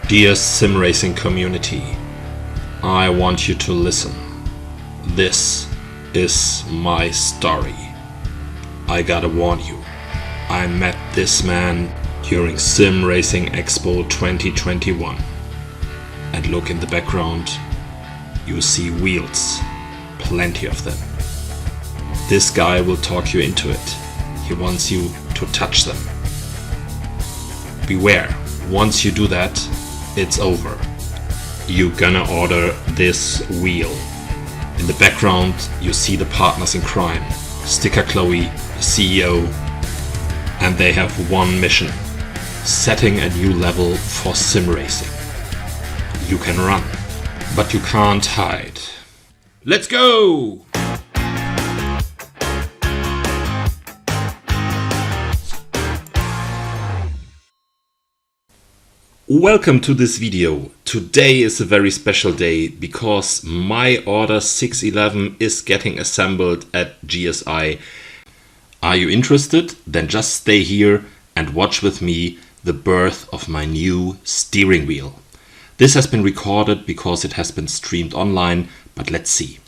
Dear sim racing community, I want you to listen. This is my story. I gotta warn you, I met this man during Sim Racing Expo 2021. And look in the background, you see wheels, plenty of them. This guy will talk you into it. He wants you to touch them. Beware, once you do that, it's over. You're gonna order this wheel. In the background, you see the partners in crime, Sticker Chloe, the CEO, and they have one mission: setting a new level for sim racing. You can run, but you can't hide. Let's go! Welcome to this video. Today is a very special day because my order 611 is getting assembled at GSI. Are you interested? Then just stay here and watch with me the birth of my new steering wheel. This has been recorded because it has been streamed online, but let's see.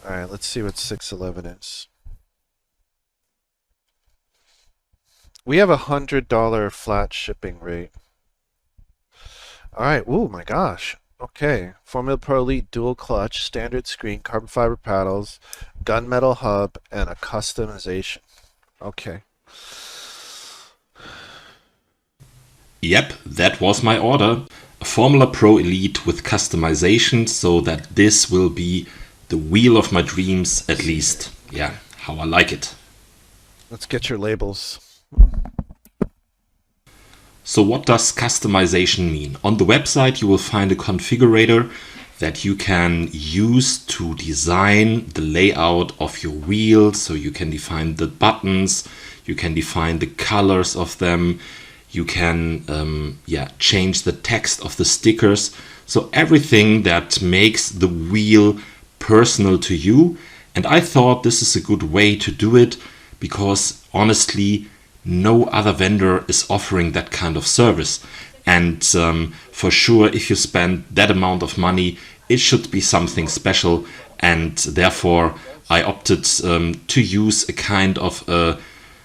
Alright, let's see what 611 is. We have $100 flat shipping rate. Alright, ooh my gosh. Okay, Formula Pro Elite dual clutch, standard screen, carbon fiber paddles, gunmetal hub, and a customization. Okay. Yep, that was my order. A Formula Pro Elite with customization, so that this will be the wheel of my dreams, at least, yeah, how I like it. Let's get your labels. So what does customization mean? On the website you will find a configurator that you can use to design the layout of your wheel. So you can define the buttons, you can define the colors of them, you can change the text of the stickers. So everything that makes the wheel personal to you. And I thought this is a good way to do it because honestly, no other vendor is offering that kind of service. And for sure, if you spend that amount of money, it should be something special. And therefore, I opted to use a kind of a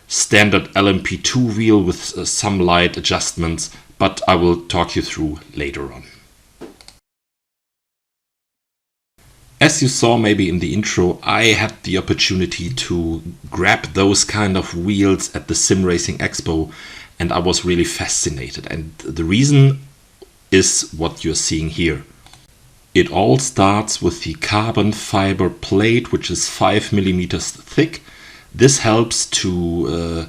standard LMP2 wheel with some light adjustments, but I will talk you through later on. As you saw maybe in the intro, I had the opportunity to grab those kind of wheels at the Sim Racing Expo, and I was really fascinated. And the reason is what you're seeing here. It all starts with the carbon fiber plate, which is 5 millimeters thick. This helps to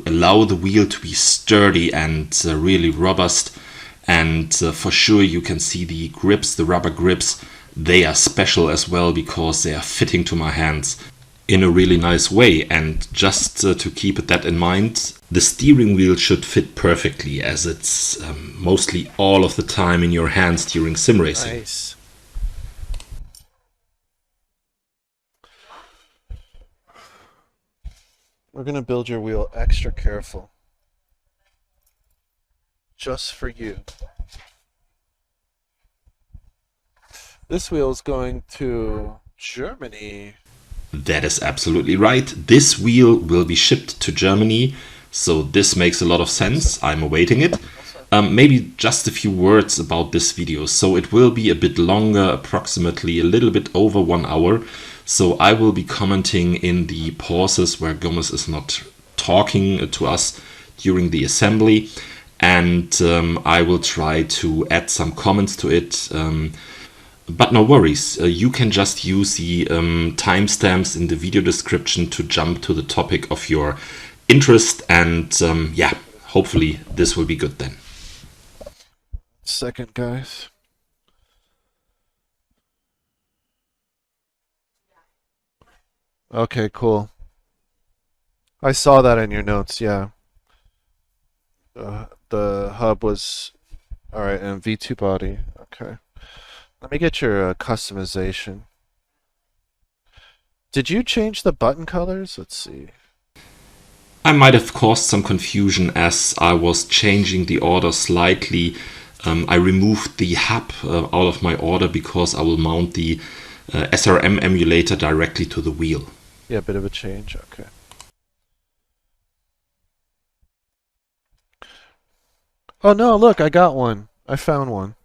allow the wheel to be sturdy and really robust. And for sure you can see the grips, the rubber grips. They are special as well because they are fitting to my hands in a really nice way. And just to keep that in mind, the steering wheel should fit perfectly as it's mostly all of the time in your hands during sim racing. Nice. We're going to build your wheel extra careful. Just for you. This wheel is going to Germany. That is absolutely right. This wheel will be shipped to Germany, so this makes a lot of sense. I'm awaiting it. Maybe just a few words about this video. So it will be a bit longer, approximately a little bit over 1 hour. So I will be commenting in the pauses where Gomez is not talking to us during the assembly. And I will try to add some comments to it. But no worries, you can just use the timestamps in the video description to jump to the topic of your interest. And yeah, hopefully this will be good then. Second, guys. Okay, cool. I saw that in your notes, yeah. The hub was... Alright, and V2 body. Okay. Let me get your customization. Did you change the button colors? Let's see. I might have caused some confusion as I was changing the order slightly. I removed the hub out of my order because I will mount the SRM emulator directly to the wheel. Yeah, a bit of a change. Okay. Oh no, look, I got one. I found one.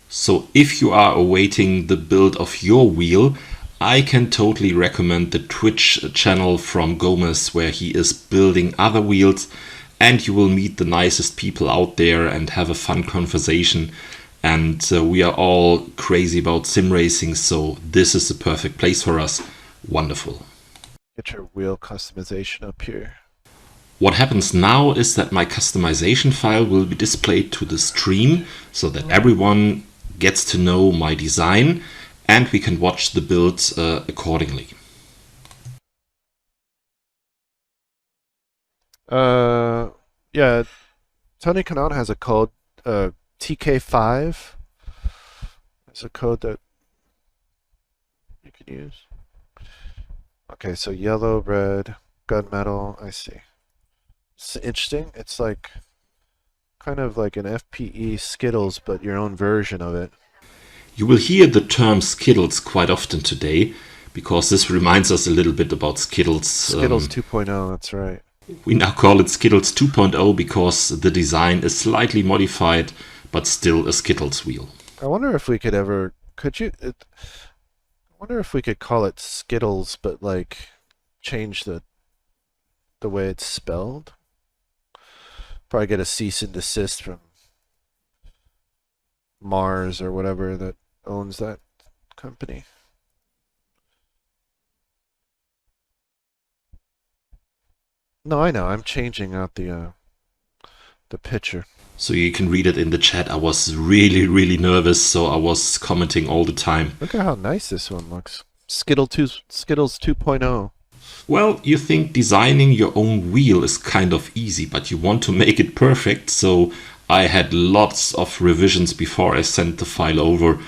So if you are awaiting the build of your wheel, I can totally recommend the Twitch channel from Gomez, where he is building other wheels, and you will meet the nicest people out there and have a fun conversation. And we are all crazy about sim racing, so this is the perfect place for us. Wonderful. Get your wheel customization up here. What happens now is that my customization file will be displayed to the stream so that everyone gets to know my design and we can watch the builds accordingly. Yeah, Tony Kanata has a code, TK5. It's a code that you can use. Okay, so yellow, red, gunmetal, I see. It's interesting. It's like kind of like an FPE Skittles, but your own version of it. You will hear the term Skittles quite often today because this reminds us a little bit about Skittles. Skittles 2.0, that's right. We now call it Skittles 2.0 because the design is slightly modified, but still a Skittles wheel. I wonder if we could ever, I wonder if we could call it Skittles, but like change the way it's spelled. Probably get a cease and desist from Mars or whatever that owns that company. No, I know. I'm changing out the picture. So you can read it in the chat. I was really, really nervous, so I was commenting all the time. Look at how nice this one looks. Skittles 2.0. Well, you think designing your own wheel is kind of easy, but you want to make it perfect, so I had lots of revisions before I sent the file over.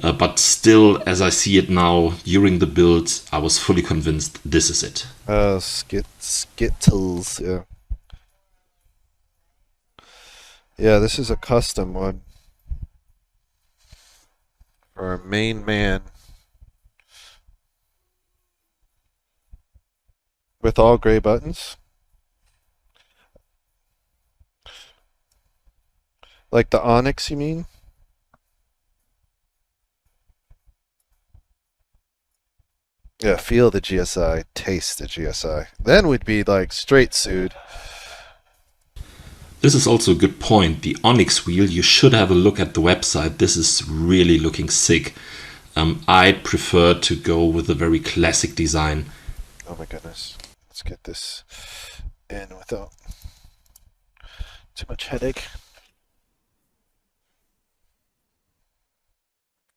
But still, as I see it now, during the build, I was fully convinced this is it. Skittles, yeah. Yeah, this is a custom one. For our main man. With all gray buttons. Like the Onyx, you mean? Yeah, feel the GSI, taste the GSI. Then we'd be like straight sued. This is also a good point. The Onyx wheel, you should have a look at the website. This is really looking sick. I'd prefer to go with a very classic design. Oh my goodness. Let's get this in without too much headache.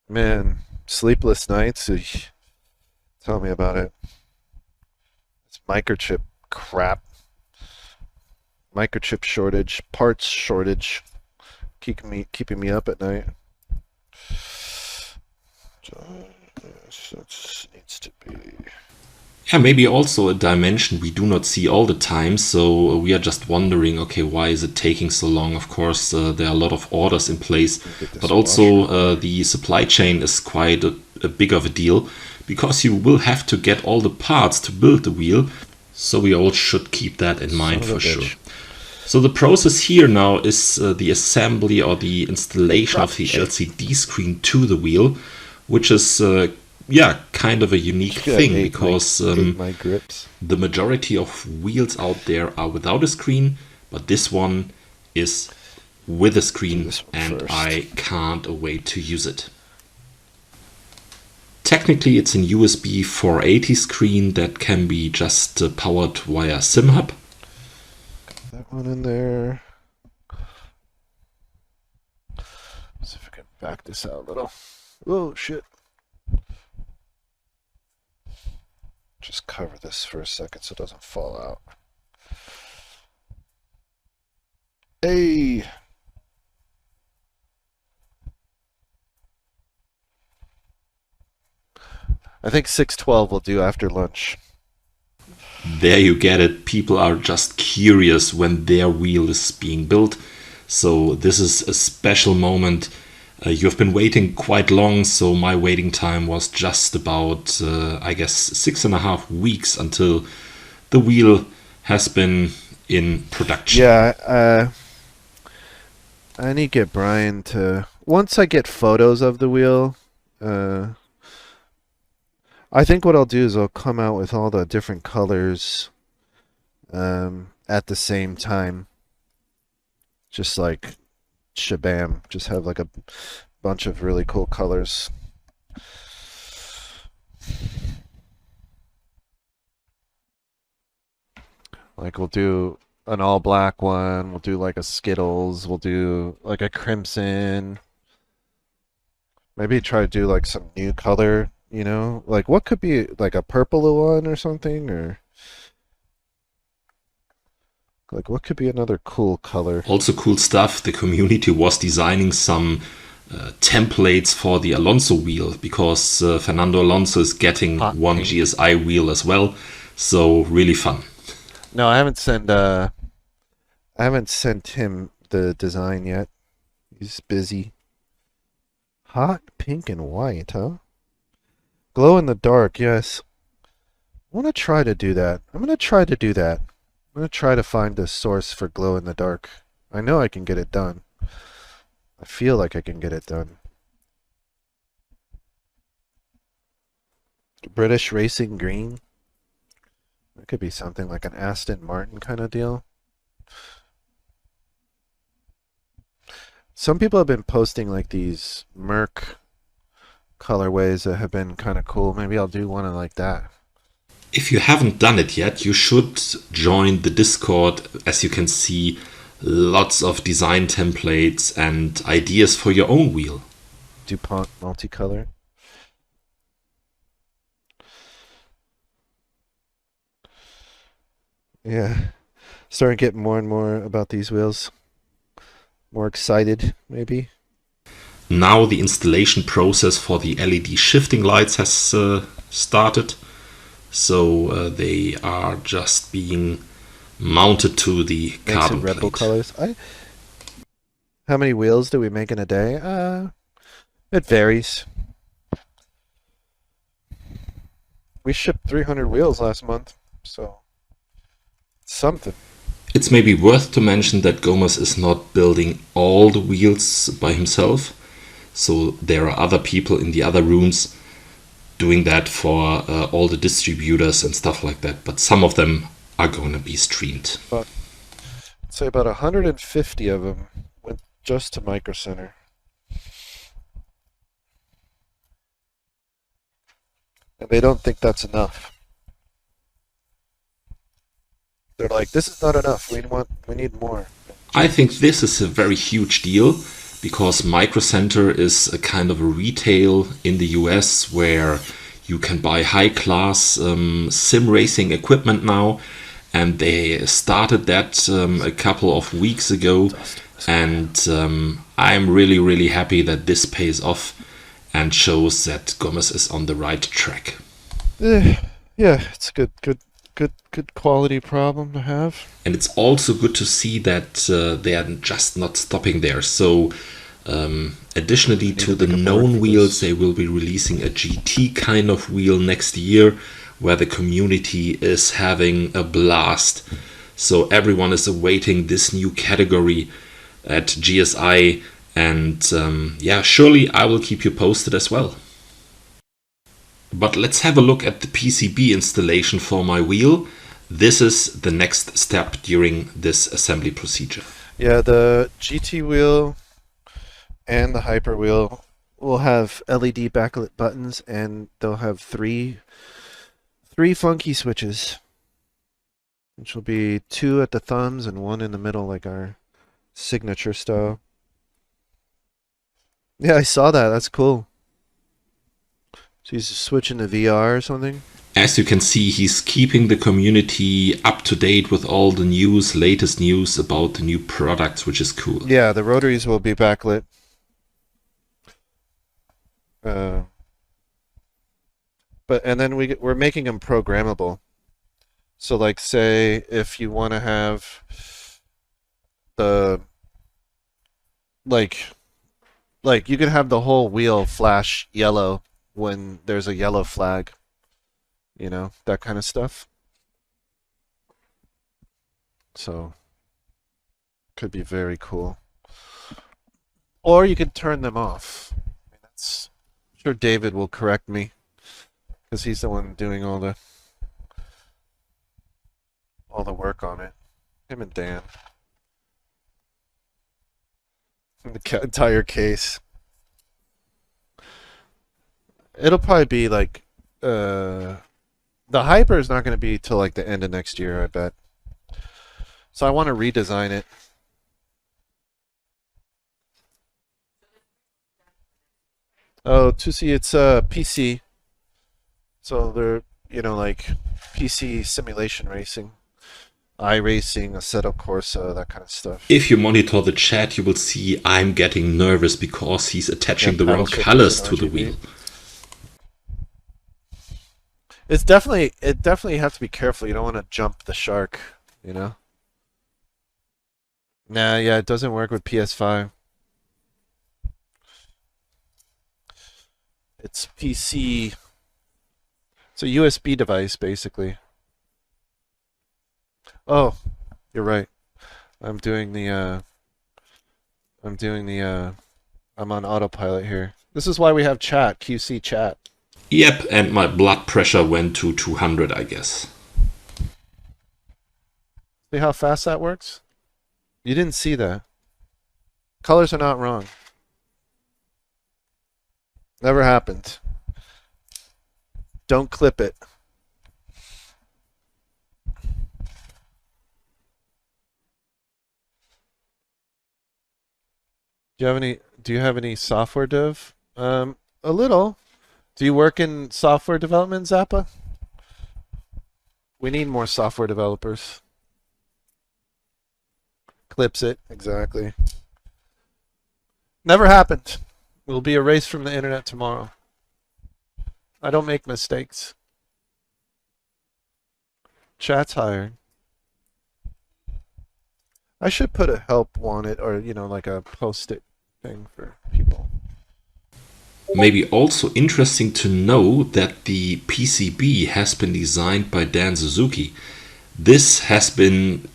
Man, sleepless nights. Tell me about it. It's microchip crap. Microchip shortage, parts shortage, keeping me up at night. So this needs to be. Yeah, maybe also a dimension we do not see all the time, so we are just wondering, okay, why is it taking so long? Of course, there are a lot of orders in place, but also the supply chain is quite a big of a deal, because you will have to get all the parts to build the wheel, so we all should keep that in mind for sure. So the process here now is the assembly or the installation of the LCD screen to the wheel, which is kind of a unique thing because the majority of wheels out there are without a screen, but this one is with a screen and I can't wait to use it. Technically it's an USB 480 screen that can be just powered via SimHub. That one in there. See if I can back this out a little. Oh shit. Just cover this for a second so it doesn't fall out. Hey! I think 612 will do after lunch. there you get it. People are just curious when their wheel is being built. So this is a special moment. You've been waiting quite long, so my waiting time was just about, I guess, 6.5 weeks until the wheel has been in production. Yeah, I need to get Brian to... Once I get photos of the wheel, I think what I'll do is I'll come out with all the different colors at the same time. Just like shabam. Just have like a bunch of really cool colors. Like we'll do an all black one, we'll do like a Skittles, we'll do like a crimson. Maybe try to do like some new color, you know? Like what could be like a purple one or something, or like what could be another cool color? Also cool stuff, the community was designing some templates for the Alonso wheel, because Fernando Alonso is getting one pink. GSI wheel as well. So really fun. No, I haven't sent him the design yet. He's busy. Hot pink and white, huh? Glow in the dark, yes. I want to try to do that. I'm going to try to do that. I'm going to try to find a source for glow in the dark. I know I can get it done. I feel like I can get it done. British Racing Green. It could be something like an Aston Martin kind of deal. Some people have been posting like these Merc colorways that have been kind of cool. Maybe I'll do one like that. If you haven't done it yet, you should join the Discord. As you can see, lots of design templates and ideas for your own wheel. DuPont multicolor. Yeah. Starting to get more and more about these wheels. More excited, maybe. Now the installation process for the LED shifting lights has started. So they are just being mounted to the carbon Red Bull plate. colors. How many wheels do we make in a day? It varies. We shipped 300 wheels last month, so something. It's maybe worth to mention that Gomez is not building all the wheels by himself. So there are other people in the other rooms doing that for all the distributors and stuff like that. But some of them are going to be streamed. I'd say about 150 of them went just to Micro Center. And they don't think that's enough. They're like, this is not enough. We need more. I think this is a very huge deal, because Micro Center is a kind of a retail in the US where you can buy high-class sim racing equipment now, and they started that a couple of weeks ago, and I'm really, really happy that this pays off and shows that Gomez is on the right track. Yeah, it's a good quality problem to have. And it's also good to see that they are just not stopping there. So additionally to the known wheels, they will be releasing a GT kind of wheel next year, where the community is having a blast. So everyone is awaiting this new category at GSI, and yeah, surely I will keep you posted as well. But let's have a look at the PCB installation for my wheel. This is the next step during this assembly procedure. Yeah, the GT wheel and the Hyper wheel will have LED backlit buttons, and they'll have three funky switches, which will be 2 at the thumbs and 1 in the middle, like our signature style. Yeah, I saw that. That's cool. So he's switching to VR or something? As you can see, he's keeping the community up to date with all the news, latest news about the new products, which is cool. Yeah, the rotaries will be backlit. And then we're making them programmable. So like say if you want to have the like you can have the whole wheel flash yellow when there's a yellow flag, you know, that kind of stuff. So could be very cool. Or you could turn them off. I mean, that's I'm sure David will correct me because he's the one doing all the work on it. Him and Dan. The entire case. It'll probably be like the hyper is not going to be till like the end of next year, I bet. So I want to redesign it. Oh, to see it's PC. So they're, you know, like PC simulation racing, iRacing, Assetto Corsa, that kind of stuff. If you monitor the chat, you will see I'm getting nervous because he's attaching the wrong paddle colors shifters to and the RGB. wheel. It definitely have to be careful. You don't want to jump the shark, you know? Nah, yeah, it doesn't work with PS5. It's PC. It's a USB device, basically. Oh, you're right. I'm doing the I'm on autopilot here. This is why we have chat, QC chat. Yep, and my blood pressure went to 200, I guess. See how fast that works? You didn't see that. Colors are not wrong. Never happened. Don't clip it. Do you have any software dev? A little. Do you work in software development, Zappa? We need more software developers. Clips it, exactly. Never happened. Will be erased from the internet tomorrow. I don't make mistakes. Chat's hired. I should put a help wanted or, you know, like a post-it thing for people. Maybe also interesting to know that the PCB has been designed by Dan Suzuki. This has been,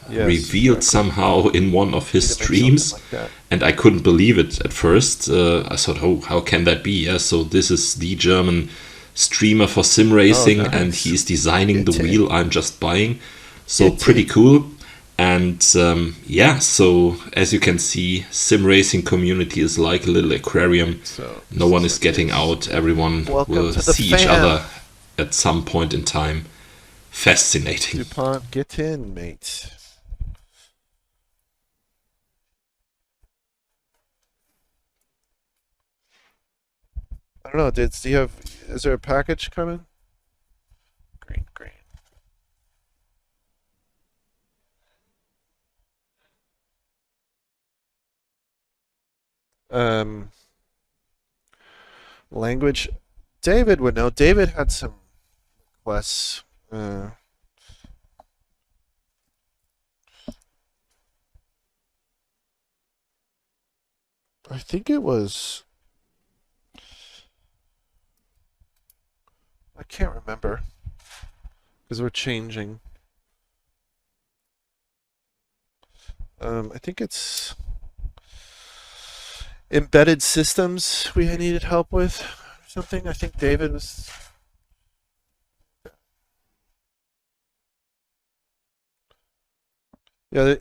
revealed somehow in one of his streams, like and I couldn't believe it at first. I thought, oh, how can that be? Yeah, so this is the German streamer for sim racing, nice. And he's designing the wheel I'm just buying. So pretty cool. And so as you can see, sim racing community is like a little aquarium. So no one is getting out. Everyone will see each other at some point in time. Fascinating. DuPont, get in, mate. I don't know. Is there a package coming? Green. Language. David would know. David had some requests. I think it was. I can't remember because we're changing. I think it's embedded systems we needed help with or something. I think David was. Yeah.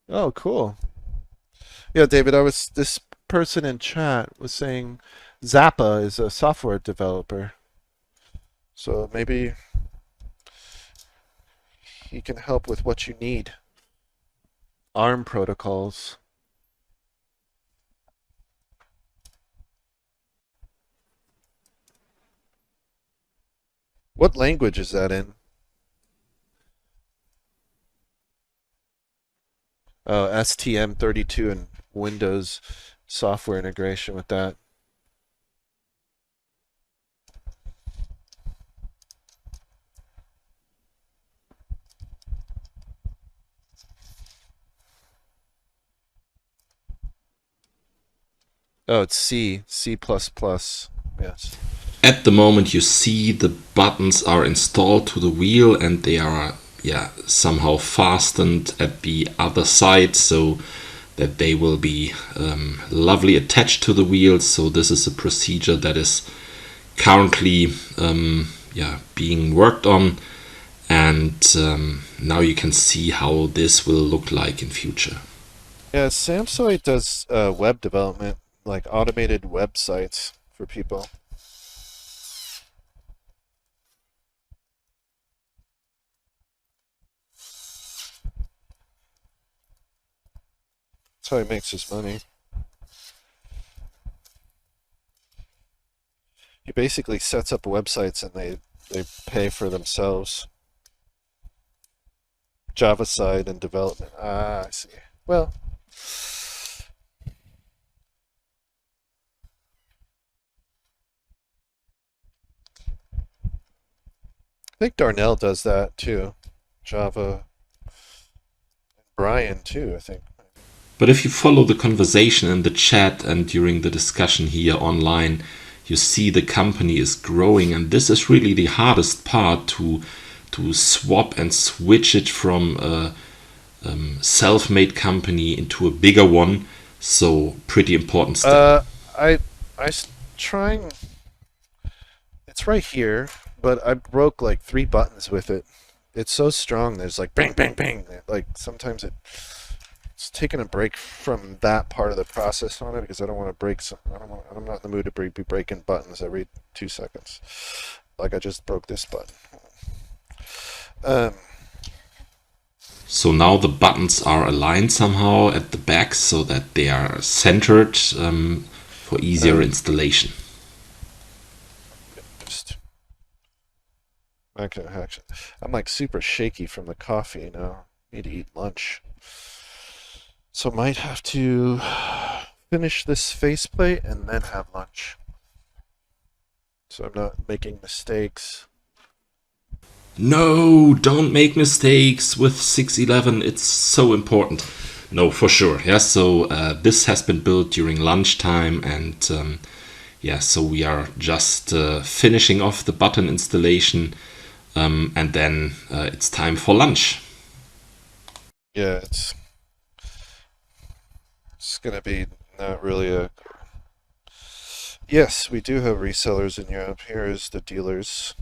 Oh, cool. Yeah, David, this person in chat was saying Zappa is a software developer. So maybe he can help with what you need. ARM protocols. What language is that in? Oh, STM32 and Windows software integration with that. Oh, it's C, C++. Yes. At the moment, you see the buttons are installed to the wheel and they are, yeah, somehow fastened at the other side so that they will be lovely attached to the wheel. So this is a procedure that is currently yeah, being worked on, and now you can see how this will look like in future. Yeah, Samsung does web development, like automated websites for people. That's how he makes his money. He basically sets up websites and they pay for themselves. Java side and development. Ah, I see. Well, I think Darnell does that too. Java. Brian too, I think. But if you follow the conversation in the chat and during the discussion here online, you see the company is growing, and this is really the hardest part to swap and switch it from a self-made company into a bigger one. So pretty important step. Trying. It's right here, but I broke like 3 buttons with it. It's so strong. There's like bang, bang, bang. Like sometimes it's taking a break from that part of the process on it because I don't want to break some. I'm not in the mood to be breaking buttons every 2 seconds. Like I just broke this button. So now the buttons are aligned somehow at the back so that they are centered for easier installation. Okay, actually, I'm like super shaky from the coffee now. Need to eat lunch. So might have to finish this faceplate and then have lunch. So I'm not making mistakes. No, don't make mistakes with 611. It's so important. No, for sure. Yeah, so this has been built during lunchtime, and yeah, so we are just finishing off the button installation, and then it's time for lunch. Yeah, it's gonna be not really a. Yes, we do have resellers in Europe. Here is the dealers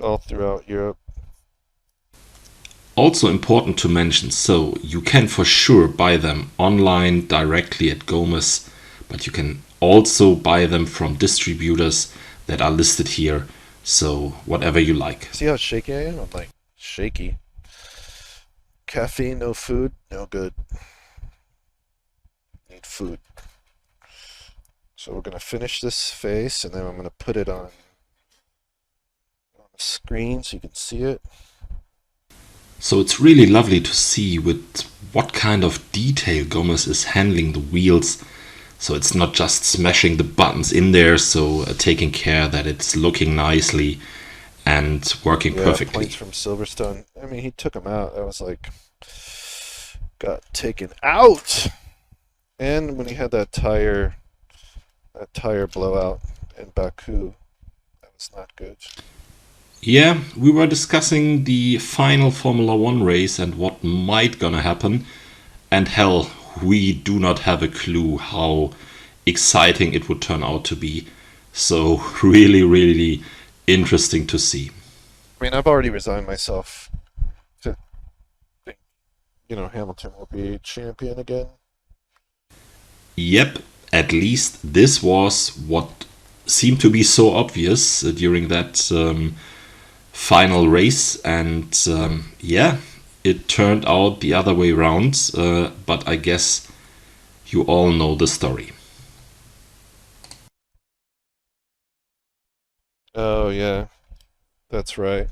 all throughout Europe. Also important to mention, so you can for sure buy them online directly at Gomez, but you can also buy them from distributors that are listed here. So whatever you like. See how shaky I am? I'm like shaky. Caffeine, no food, no good. Need food. So we're gonna finish this face and then I'm gonna put it on the screen so you can see it. So it's really lovely to see with what kind of detail Gomez is handling the wheels. So it's not just smashing the buttons in there, so taking care that it's looking nicely and working perfectly. Points from Silverstone. I mean, he took them out. That was like, got taken out. And when he had that tire blowout in Baku, that was not good. Yeah, we were discussing the final Formula One race and what might gonna happen. And hell, we do not have a clue how exciting it would turn out to be. So really, really interesting to see. I mean, I've already resigned myself to think, Hamilton will be champion again. Yep, at least this was what seemed to be so obvious during that final race. And yeah, it turned out the other way around. But I guess you all know the story. Oh, yeah. That's right.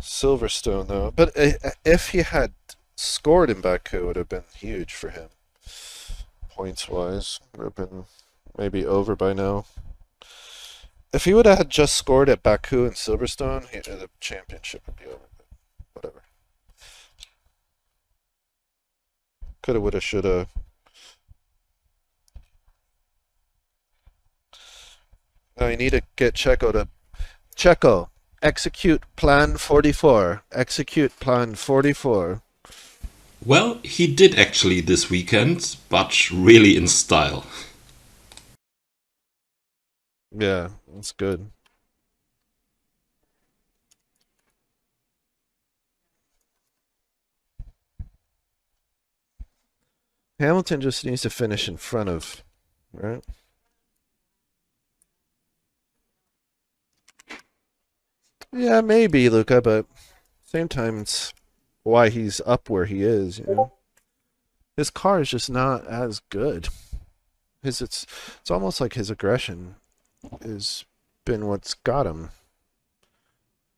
Silverstone, though. But if he had scored in Baku, it would have been huge for him. Points-wise. Would have been maybe over by now. If he would have just scored at Baku and Silverstone, the championship would be over. But whatever. Coulda, woulda, shoulda. I need to get Checo, execute plan 44. Execute plan 44. Well, he did actually this weekend, but really in style. Yeah, that's good. Hamilton just needs to finish in front of, right? Yeah, maybe, Luca, but same time, it's why he's up where he is, you know? His car is just not as good. It's almost like his aggression has been what's got him.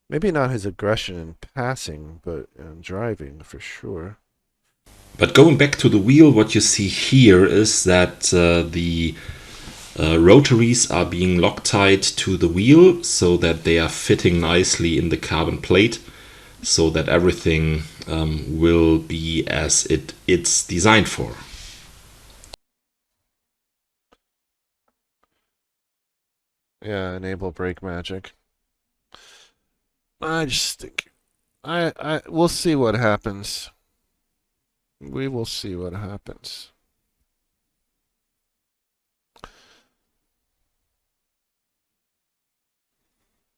Maybe not his aggression in passing, but in driving for sure. But going back to the wheel, what you see here is that the rotaries are being Loctite to the wheel so that they are fitting nicely in the carbon plate, so that everything will be as it's designed for. Yeah, enable brake magic. I just think we'll see what happens. We will see what happens.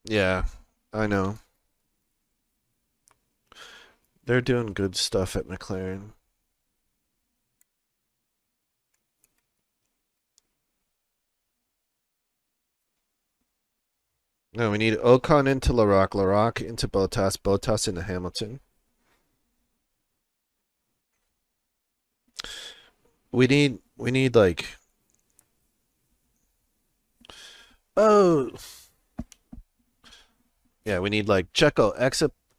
Yeah, I know. They're doing good stuff at McLaren. No, we need Ocon into Larocque into Bottas into Hamilton. We need like, oh yeah, we need like Checo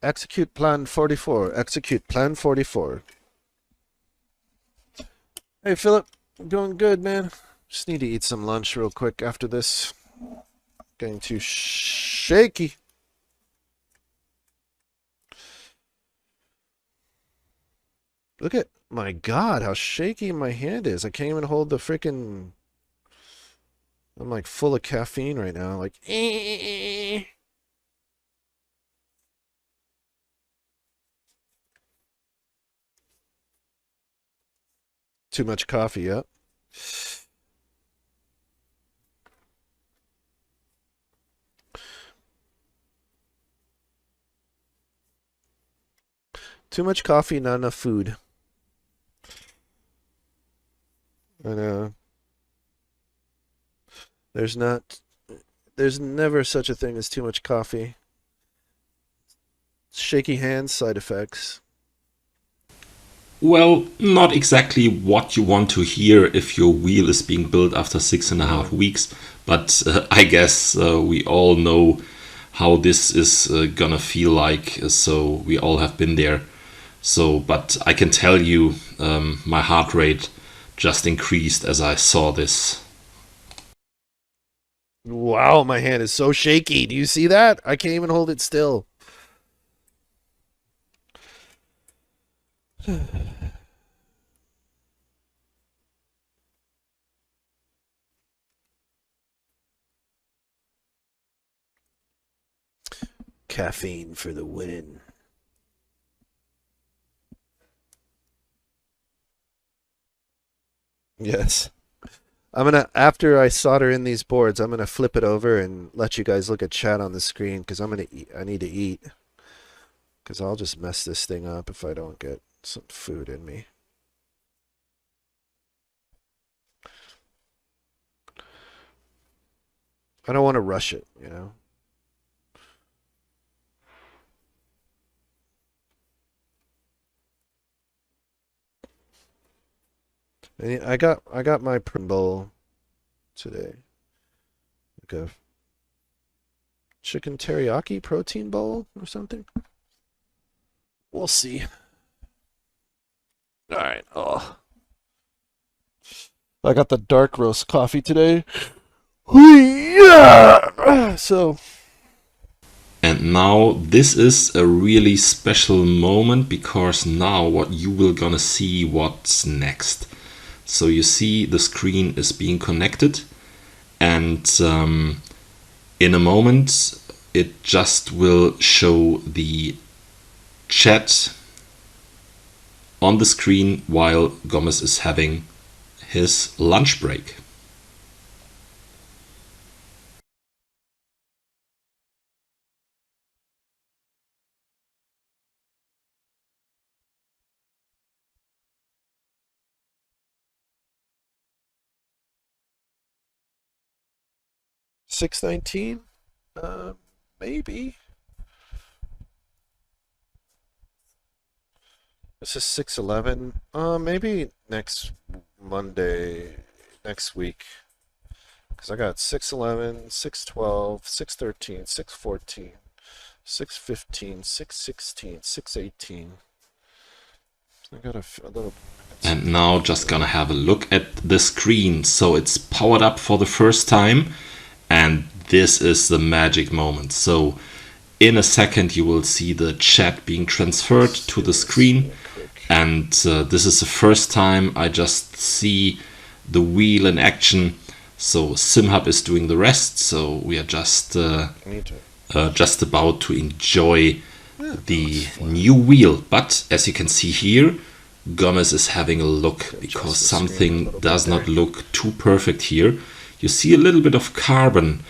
execute plan 44. Execute plan 44. Hey Philip, I'm doing good, man. Just need to eat some lunch real quick after this. Getting too shaky. Look at my God, how shaky my hand is. I can't even hold the freaking. I'm like full of caffeine right now. Like, too much coffee, yep. Too much coffee, not enough food. I know. There's never such a thing as too much coffee. Shaky hands, side effects. Well, not exactly what you want to hear if your wheel is being built after 6.5 weeks, but I guess we all know how this is gonna feel like, so we all have been there. So, but I can tell you, my heart rate just increased as I saw this. Wow, my hand is so shaky. Do you see that? I can't even hold it still. Caffeine for the win. Yes. After I solder in these boards, I'm gonna flip it over and let you guys look at chat on the screen because I'm gonna eat. I need to eat because I'll just mess this thing up if I don't get some food in me. I don't want to rush it, you know. And I got my protein bowl today, like a chicken teriyaki protein bowl or something. We'll see. All right. Oh, I got the dark roast coffee today. Yeah. So. And now this is a really special moment, because now what you will gonna see what's next. So you see the screen is being connected, and in a moment it just will show the chat on the screen while Gomez is having his lunch break. $6.19? Maybe. This is 6:11. Maybe next Monday, next week. Because I got 6:11, 6:12, 6:13, 6:14, 6:15, 6:16, 6:18. I got a little. And now just gonna have a look at the screen. So it's powered up for the first time, and this is the magic moment. So in a second you will see the chat being transferred to the screen, and this is the first time I just see the wheel in action. So SimHub is doing the rest, so we are just about to enjoy the new wheel. But as you can see here, Gomez is having a look, because something does not look too perfect here. You see a little bit of carbon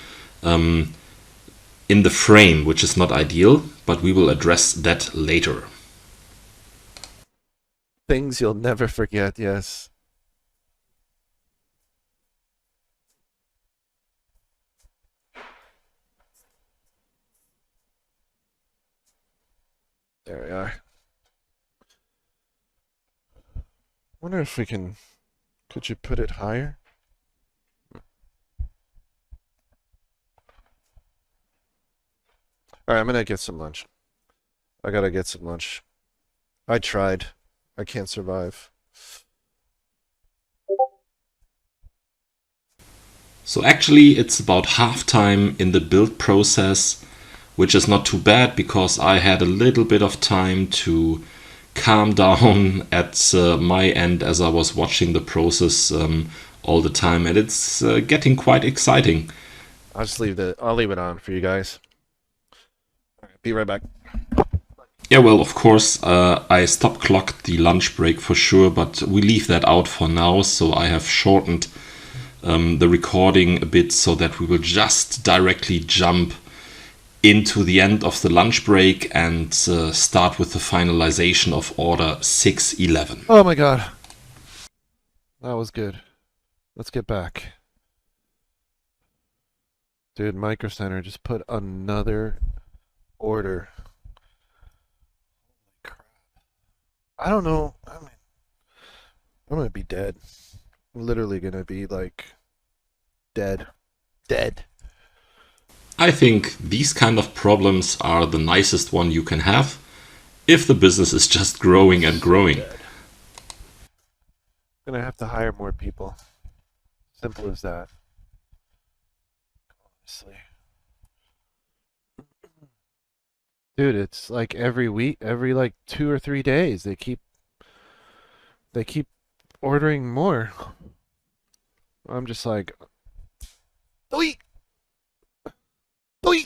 in the frame, which is not ideal, but we will address that later. Things you'll never forget, yes. There we are. Wonder if we can. Could you put it higher? Alright, I'm gonna get some lunch. I gotta get some lunch. I tried. I can't survive. So actually it's about halftime in the build process, which is not too bad, because I had a little bit of time to calm down at my end as I was watching the process all the time, and it's getting quite exciting. I'll leave it on for you guys. All right, be right back. Yeah, well, of course, I stop clocked the lunch break for sure, but we leave that out for now. So I have shortened the recording a bit so that we will just directly jump into the end of the lunch break and start with the finalization of order 611. Oh my god. That was good. Let's get back. Dude, Micro Center just put another order. Crap. I don't know. I mean, I'm gonna be dead. I'm literally gonna be like dead. Dead. I think these kind of problems are the nicest one you can have if the business is just growing and growing. I'm gonna have to hire more people. Simple as that. Honestly. Dude, it's like every week, every like 2 or 3 days, they keep ordering more. I'm just like, Oi! Oi!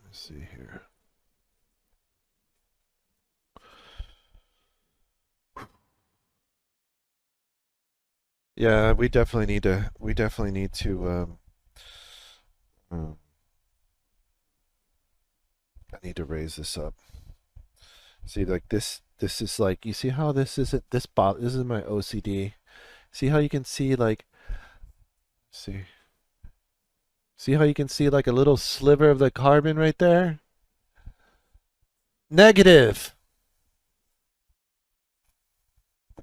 Let's see here. Yeah, we definitely need to I need to raise this up. See, like this is like, you see how this isn't this is my OCD. See how you can see like see how you can see like a little sliver of the carbon right there? Negative.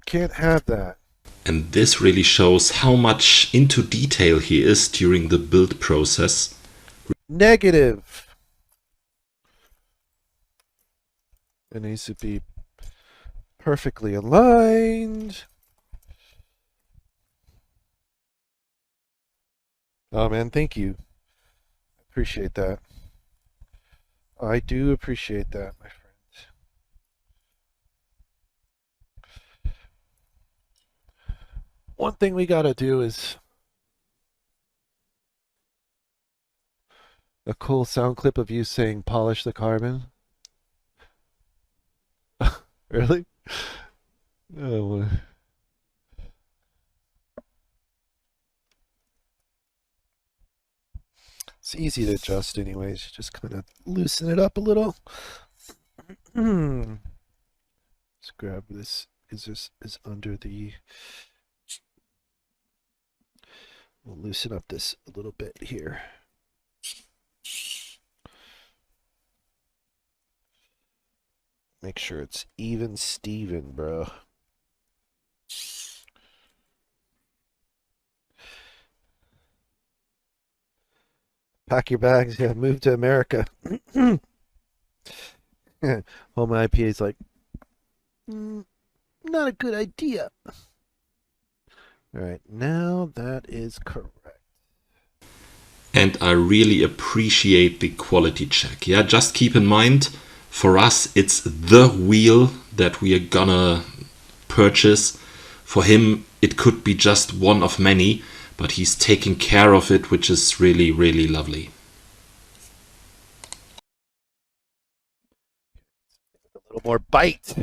Can't have that. And this really shows how much into detail he is during the build process. Negative. It needs to be perfectly aligned. Oh man, thank you. Appreciate that. I do appreciate that, my friend. One thing we gotta do is a cool sound clip of you saying polish the carbon. Really? Oh, it's easy to adjust anyways. You just kind of loosen it up a little. Let's grab this. Is under the. We'll loosen up this a little bit here. Make sure it's even Steven, bro. Pack your bags, yeah, move to America. Home IPA is like, not a good idea. All right, now that is correct. And I really appreciate the quality check. Yeah, just keep in mind, for us, it's the wheel that we are gonna purchase. For him, it could be just one of many, but he's taking care of it, which is really, really lovely. A little more bite.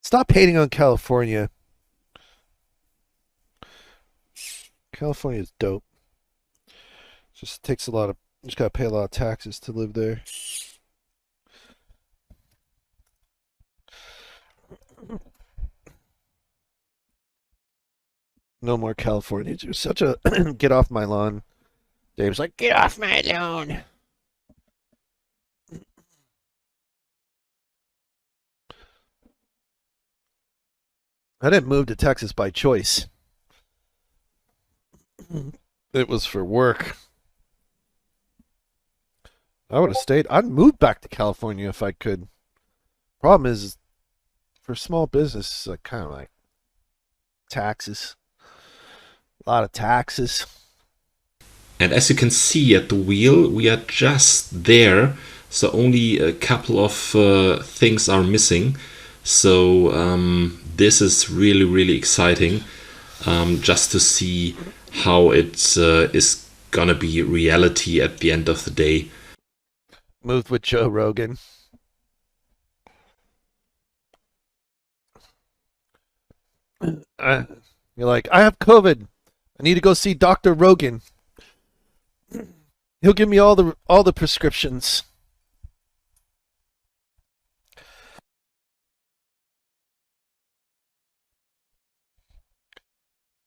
Stop hating on California. California is dope. Just takes a lot of. You just gotta pay a lot of taxes to live there. No more California. You're such a get off my lawn. Dave's like, get off my lawn. I didn't move to Texas by choice. It was for work. I would have stayed. I'd move back to California if I could. Problem is, for small business, it's like kind of like taxes. A lot of taxes. And as you can see at the wheel, we are just there. So only a couple of things are missing. So this is really, really exciting. Just to see how it is gonna be reality at the end of the day. Moved with Joe Rogan. You're like, I have COVID. I need to go see Dr. Rogan. He'll give me all the prescriptions.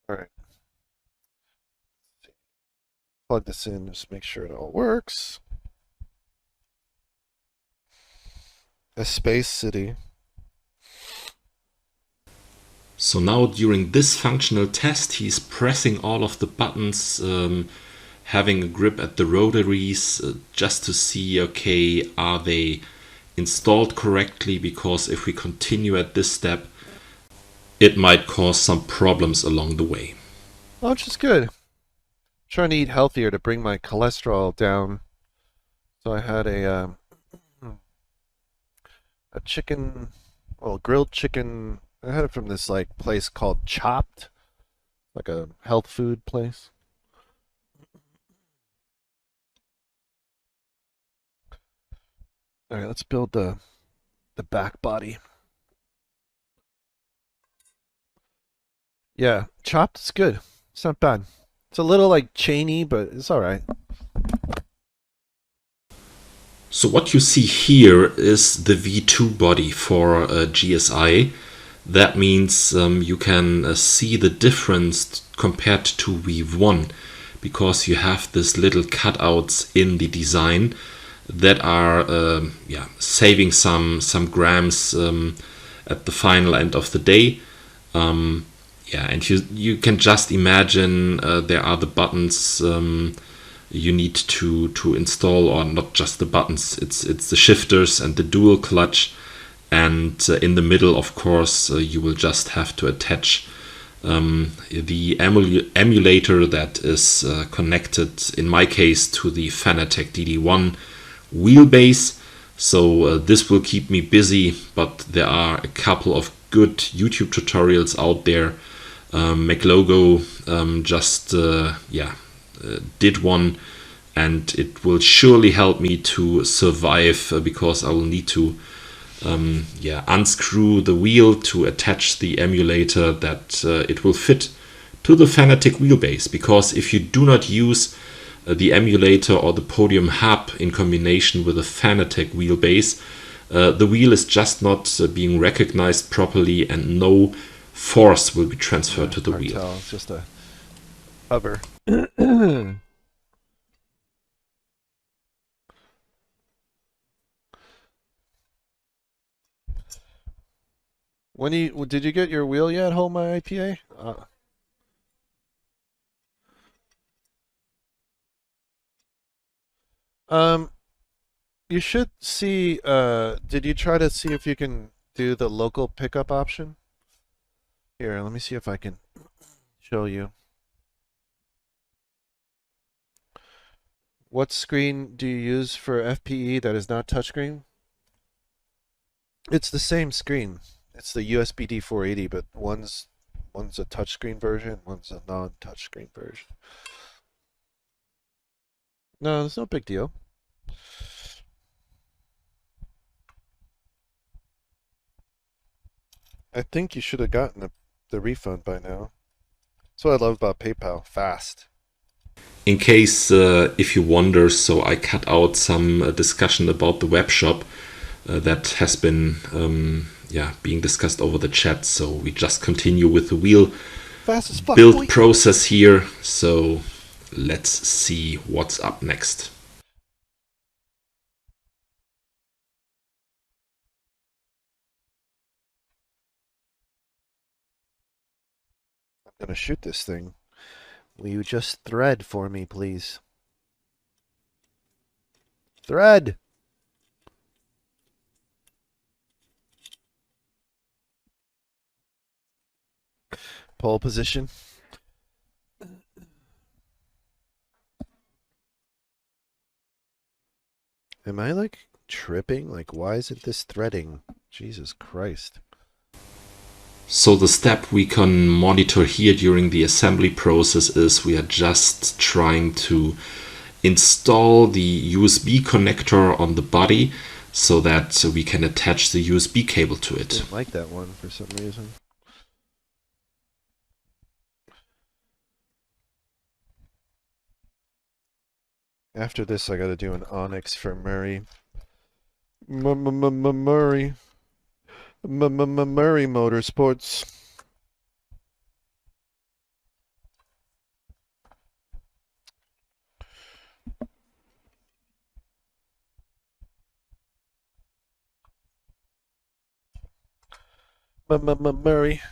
All right. Plug this in, just make sure it all works. A Space City. So now during this functional test, he's pressing all of the buttons, having a grip at the rotaries, just to see, okay, are they installed correctly? Because if we continue at this step, it might cause some problems along the way. Oh, which is good. Trying to eat healthier to bring my cholesterol down. So I had a chicken, well, grilled chicken. I had it from this like place called Chopped, like a health food place. All right, let's build the back body. Yeah, Chopped is good. It's not bad. It's a little like chainy, but it's all right. So what you see here is the V2 body for GSI. That means you can see the difference compared to V1, because you have this little cutouts in the design that are saving some grams at the final end of the day. And you can just imagine there are the buttons you need to install, or not just the buttons, it's the shifters and the dual clutch, and in the middle, of course, you will just have to attach the emulator that is connected, in my case, to the Fanatec DD1 wheelbase. So this will keep me busy, but there are a couple of good YouTube tutorials out there. McLogo just did one, and it will surely help me to survive, because I will need to unscrew the wheel to attach the emulator that it will fit to the Fanatec wheelbase. Because if you do not use the emulator or the podium hub in combination with a Fanatec wheelbase, the wheel is just not being recognized properly, and no force will be transferred to the wheel. Tell. It's just a hover. Did you get your wheel yet, Hold My IPA? You should see. Did you try to see if you can do the local pickup option? Here, let me see if I can show you. What screen do you use for FPE that is not touchscreen? It's the same screen. It's the USB-D 480, but one's a touchscreen version, one's a non-touchscreen version. No, it's no big deal. I think you should have gotten the refund by now. That's what I love about PayPal. Fast. In case if you wonder, so I cut out some discussion about the web shop that has been being discussed over the chat. So we just continue with the wheel Fast as fuck, build boy. process here. So let's see what's up next. I'm gonna shoot this thing. Will you just thread for me, please? Thread! Pole position. Am I like tripping? Like, why isn't this threading? Jesus Christ. So the step we can monitor here during the assembly process is we are just trying to install the USB connector on the body so that we can attach the USB cable to it. I didn't like that one for some reason. After this, I gotta do an Onyx for Murray. Murray. Murray Motorsports. Murray.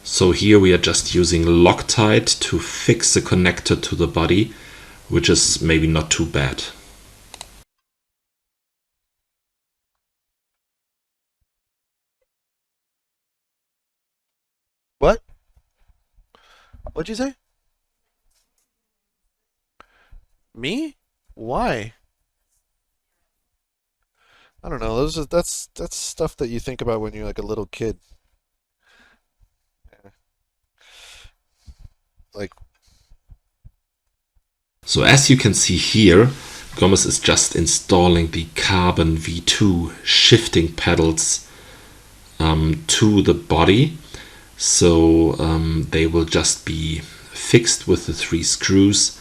So here we are just using Loctite to fix the connector to the body, which is maybe not too bad. What? What'd you say? Me? Why? I don't know. That's stuff that you think about when you're like a little kid. Like. So as you can see here, Gomez is just installing the carbon V2 shifting pedals to the body. So they will just be fixed with the 3 screws,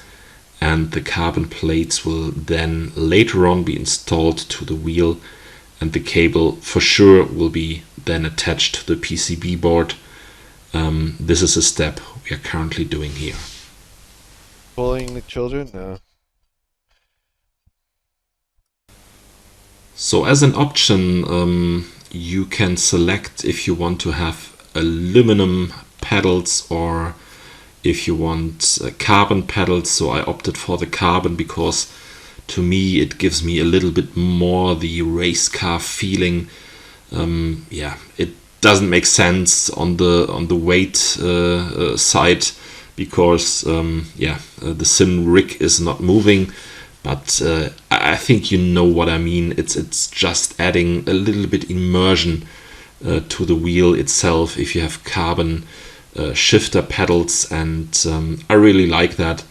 and the carbon plates will then later on be installed to the wheel, and the cable for sure will be then attached to the PCB board. This is a step we are currently doing here. Bullying the children? No. So as an option, you can select if you want to have aluminum pedals or if you want carbon pedals. So I opted for the carbon because to me it gives me a little bit more the race car feeling. Yeah, it doesn't make sense on the weight side because the sim rig is not moving. But I think you know what I mean. It's just adding a little bit immersion to the wheel itself if you have carbon shifter pedals, and I really like that.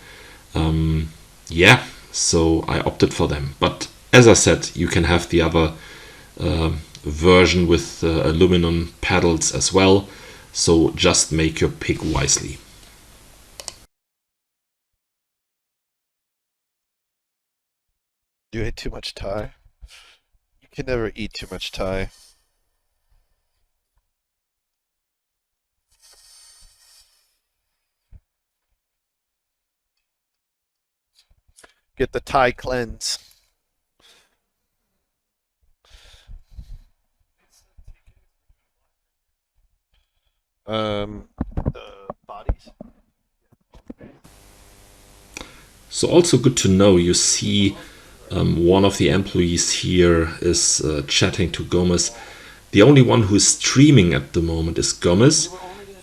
Yeah, so I opted for them. But as I said, you can have the other version with aluminum pedals as well. So just make your pick wisely. You ate too much Thai. You can never eat too much Thai. Get the Thai cleanse. The bodies. So also good to know, you see one of the employees here is chatting to Gomez. The only one who is streaming at the moment is Gomez,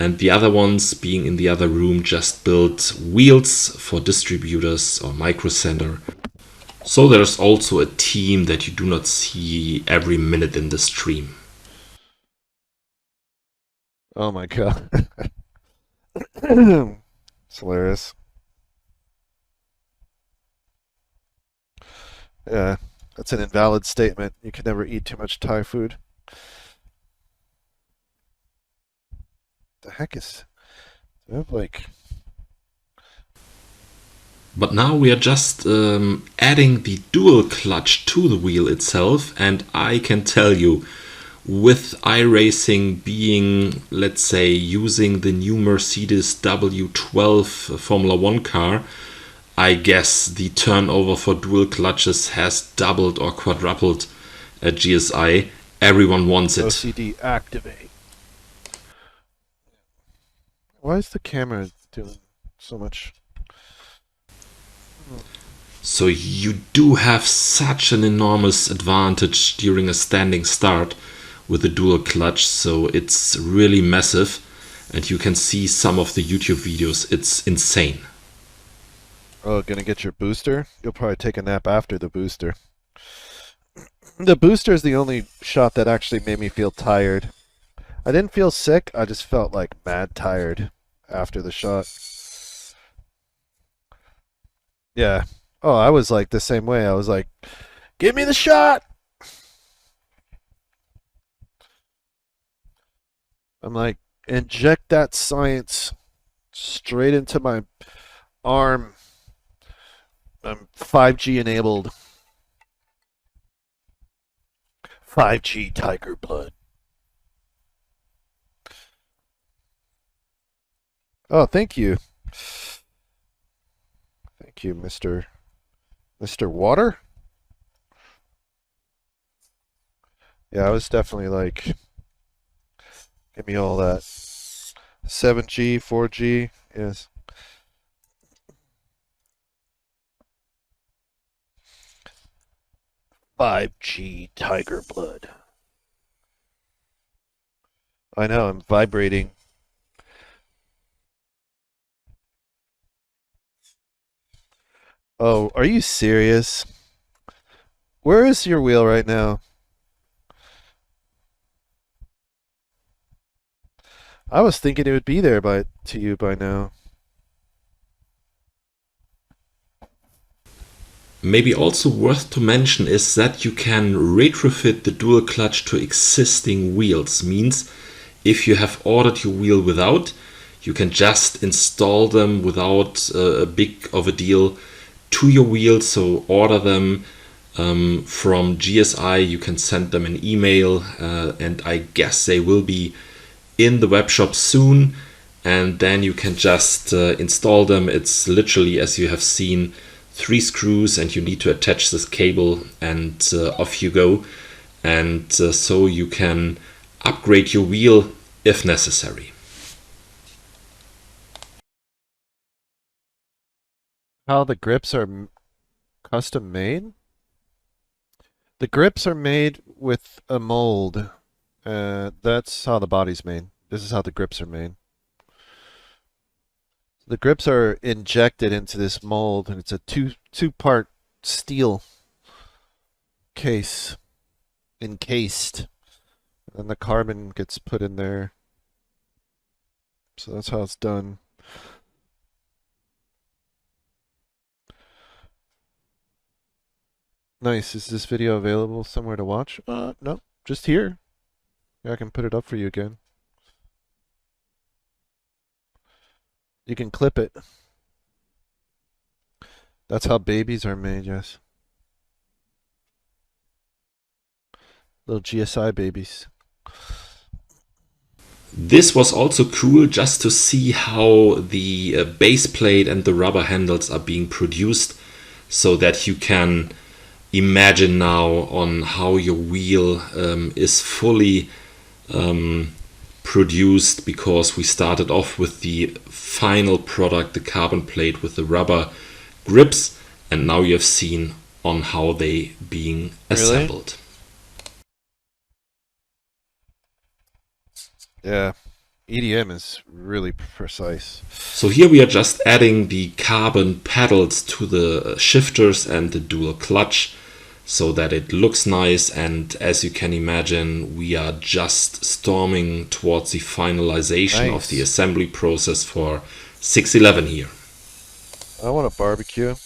and the other ones being in the other room just built wheels for distributors or micro center. So there's also a team that you do not see every minute in the stream. Oh my god. It's hilarious. Yeah, that's an invalid statement. You can never eat too much Thai food. The heck is... Do I have like... But now we are just adding the dual clutch to the wheel itself, and I can tell you, with iRacing being, let's say, using the new Mercedes W12 Formula 1 car, I guess the turnover for dual clutches has doubled or quadrupled at GSI. Everyone wants it. OCD activate. Why is the camera doing so much? So you do have such an enormous advantage during a standing start with the dual clutch, so it's really massive, and you can see some of the YouTube videos. It's insane. Oh, gonna get your booster? You'll probably take a nap after the booster. The booster is the only shot that actually made me feel tired. I didn't feel sick, I just felt like mad tired after the shot. Yeah. Oh, I was like the same way. I was like, give me the shot! I'm like, inject that science straight into my arm. I'm 5G enabled. 5G tiger blood. Oh, thank you. Thank you, Mr. Water? Yeah, I was definitely like, give me all that. 7G, 4G, yes. "5G tiger blood." I know, I'm vibrating. Oh, are you serious? Where is your wheel right now? I was thinking it would be there to you by now. Maybe also worth to mention is that you can retrofit the dual clutch to existing wheels. Means if you have ordered your wheel without, you can just install them without a big of a deal to your wheels. So order them from GSI, you can send them an email, and I guess they will be in the web shop soon, and then you can just install them. It's literally, as you have seen, 3 screws, and you need to attach this cable, and off you go. And so you can upgrade your wheel if necessary. how the grips are custom made? The grips are made with a mold. That's how the body's made. This is how the grips are made. The grips are injected into this mold, and it's a two-part steel case, encased. And the carbon gets put in there. So that's how it's done. Nice. Is this video available somewhere to watch? No, just here. Yeah, I can put it up for you again. You can clip it. That's how babies are made, yes. Little GSI babies. This was also cool just to see how the base plate and the rubber handles are being produced, so that you can imagine now on how your wheel is fully produced, because we started off with the final product, the carbon plate with the rubber grips, and now you have seen on how they being assembled. Yeah, EDM is really precise. So here we are just adding the carbon pedals to the shifters and the dual clutch so that it looks nice, and as you can imagine, we are just storming towards the finalization of the assembly process for 611 here. I want a barbecue.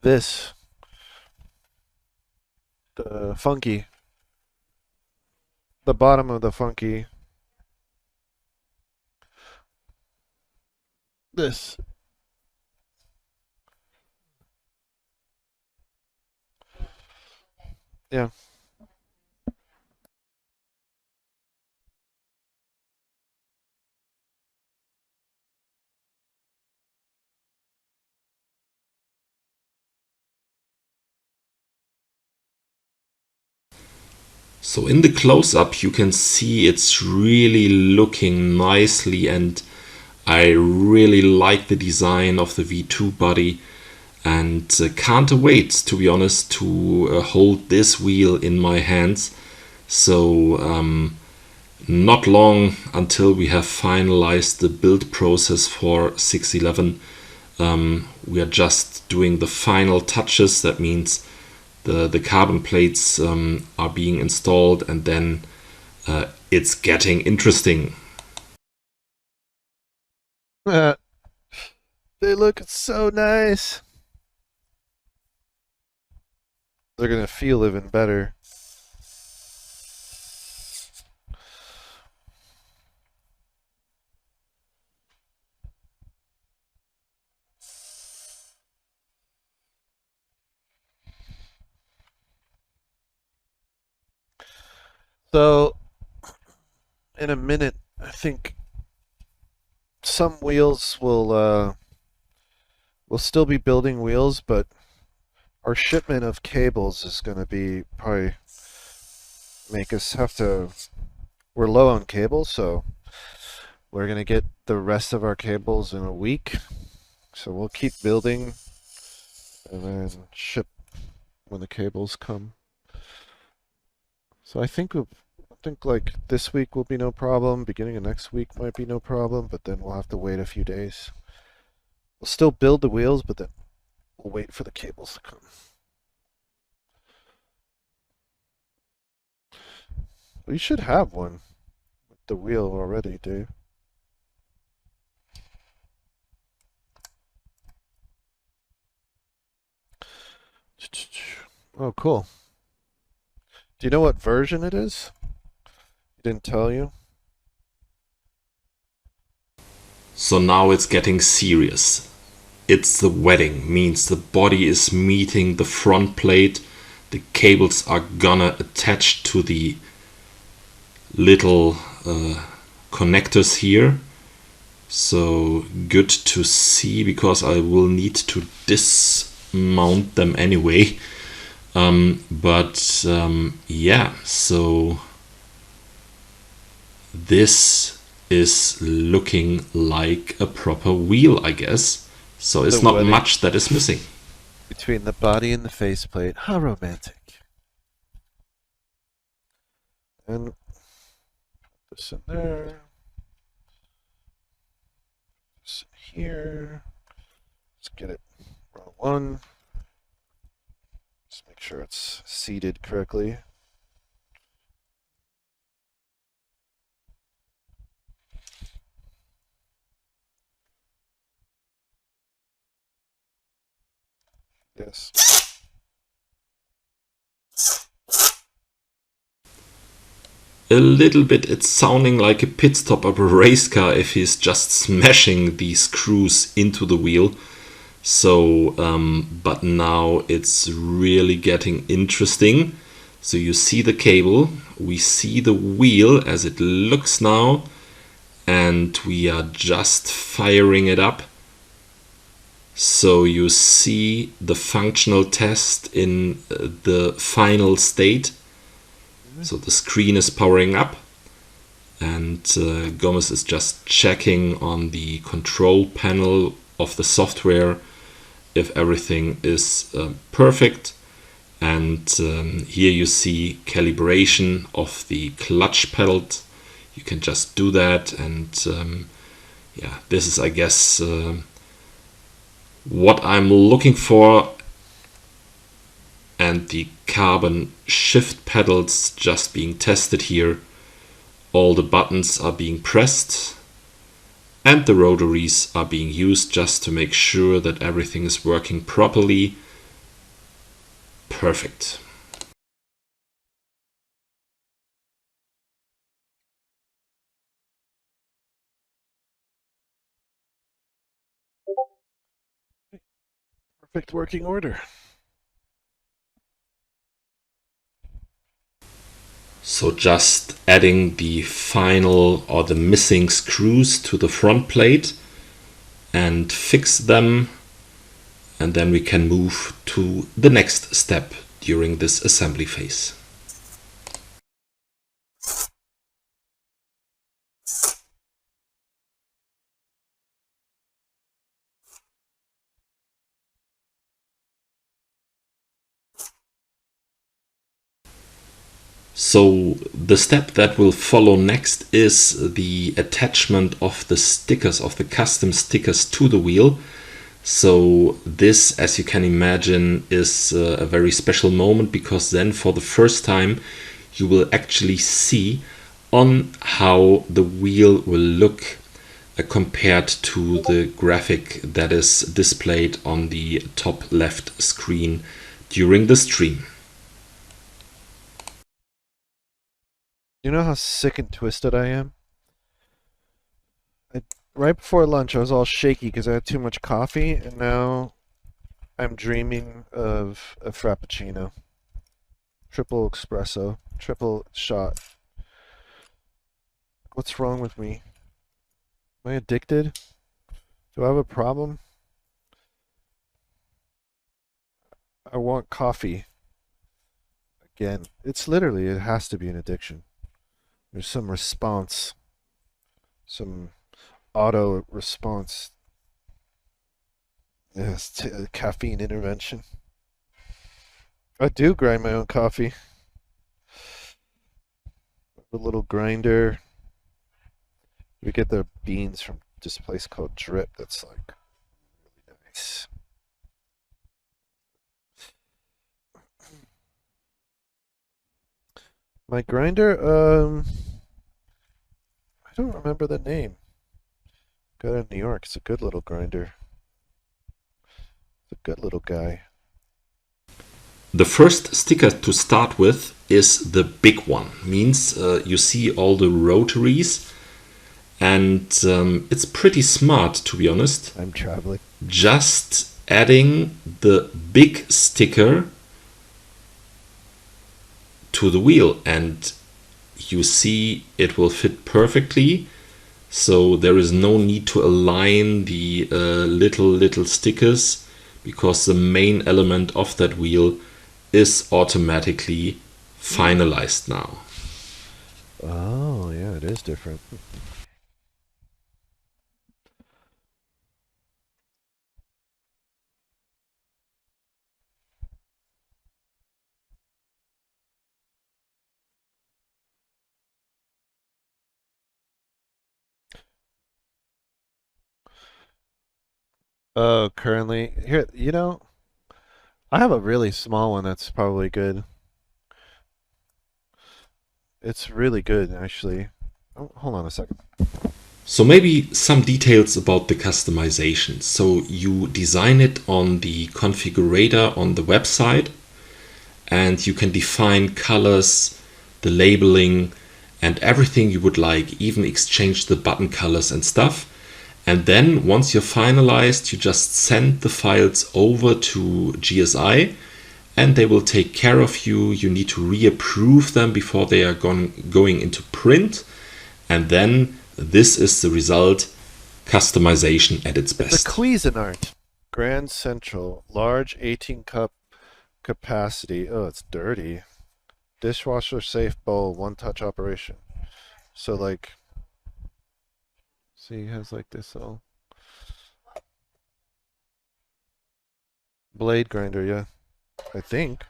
This. The funky. The bottom of the funky. This. Yeah. So in the close-up you can see it's really looking nicely, and I really like the design of the V2 body, and can't wait, to be honest, to hold this wheel in my hands. So not long until we have finalized the build process for 611. We are just doing the final touches. That means the carbon plates are being installed, and then it's getting interesting. They look so nice. They're gonna feel even better. So, in a minute, I think some wheels will we'll still be building wheels, but our shipment of cables is going to be probably make us have to. We're low on cables, so we're going to get the rest of our cables in a week. So we'll keep building and then ship when the cables come. So I think like this week will be no problem. Beginning of next week might be no problem, but then we'll have to wait a few days. We'll still build the wheels, but then we'll wait for the cables to come. We should have one with the wheel already, Dave. Oh, cool. Do you know what version it is? He didn't tell you? So now it's getting serious. It's the wedding, means the body is meeting the front plate. The cables are gonna attach to the little connectors here. So good to see, because I will need to dismount them anyway. Yeah, so this is looking like a proper wheel, I guess. So it's The not wedding much that is missing. between the body and the faceplate. How romantic. And put this in there. This here. Let's get it row one. Just make sure it's seated correctly. Yes. A little bit, it's sounding like a pit stop of a race car if he's just smashing these screws into the wheel. So, but now it's really getting interesting. So you see the cable, we see the wheel as it looks now, and we are just firing it up. So you see the functional test in the final state. So the screen is powering up, and Gomez is just checking on the control panel of the software if everything is perfect. And here you see calibration of the clutch pedal. You can just do that, and yeah, this is, I guess, what I'm looking for. And the carbon shift pedals just being tested here. All the buttons are being pressed, and the rotaries are being used just to make sure that everything is working properly. Perfect. Perfect working order. So just adding the final or the missing screws to the front plate and fix them, and then we can move to the next step during this assembly phase. So the step that will follow next is the attachment of the stickers, of the custom stickers to the wheel. So this, as you can imagine, is a very special moment, because then for the first time you will actually see on how the wheel will look compared to the graphic that is displayed on the top left screen during the stream. You know how sick and twisted I am? Right before lunch, I was all shaky because I had too much coffee, and now I'm dreaming of a Frappuccino. Triple espresso, triple shot. What's wrong with me? Am I addicted? Do I have a problem? I want coffee. Again, it has to be an addiction. There's some response, some auto response. Yes, caffeine intervention. I do grind my own coffee. A little grinder. We get the beans from this place called Drip. That's like really nice. My grinder, I don't remember the name. Got it in New York. It's a good little grinder. It's a good little guy. The first sticker to start with is the big one. Means you see all the rotaries, and it's pretty smart, to be honest. I'm traveling. Just adding the big sticker to the wheel, and you see it will fit perfectly. So there is no need to align the little stickers, because the main element of that wheel is automatically finalized now. Oh, yeah, it is different. Oh, currently here, I have a really small one that's probably good. It's really good, actually. Oh, hold on a second. So maybe some details about the customization. So you design it on the configurator on the website, and you can define colors, the labeling, and everything you would like, even exchange the button colors and stuff. And then once you're finalized, you just send the files over to GSI and they will take care of you. You need to reapprove them before they are going into print. And then this is the result, customization at its best. It's a Cuisinart. Grand Central, large 18 cup capacity. Oh, it's dirty. Dishwasher safe bowl, one touch operation. So like, see, it has like this all. Blade grinder, yeah. I think.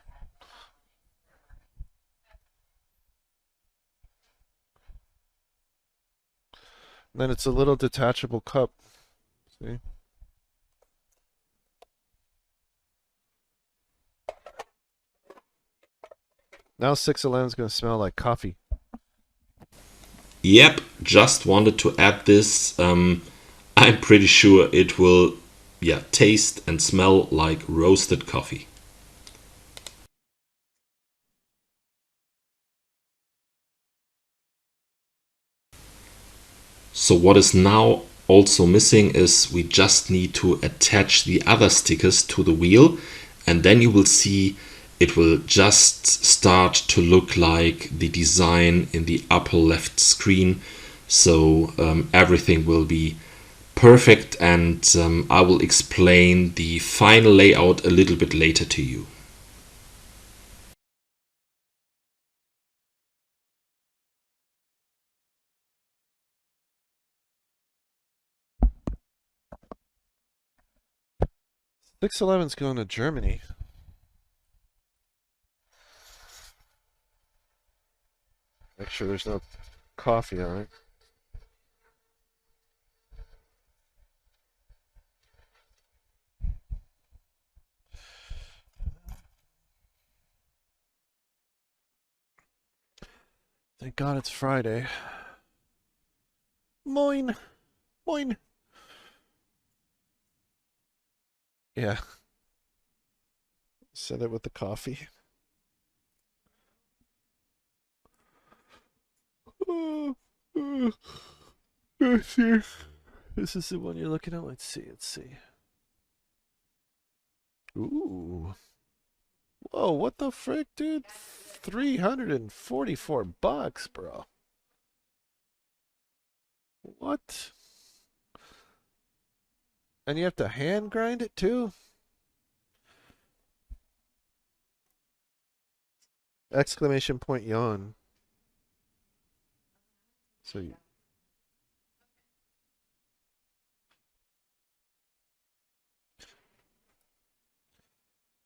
And then it's a little detachable cup. See? Now 611 is going to smell like coffee. Yep, just wanted to add this. I'm pretty sure it will, yeah, taste and smell like roasted coffee. So what is now also missing is we just need to attach the other stickers to the wheel, and then you will see it will just start to look like the design in the upper left screen. So everything will be perfect, and I will explain the final layout a little bit later to you. Six Eleven's going to Germany. Make sure there's no coffee on it. Thank God it's Friday. Moin. Moin. Yeah. Said it with the coffee. Let's see. This is the one you're looking at. Let's see. Let's see. Ooh. Whoa, what the frick, dude? $344, bro. What? And you have to hand grind it too? Exclamation point yawn. So you,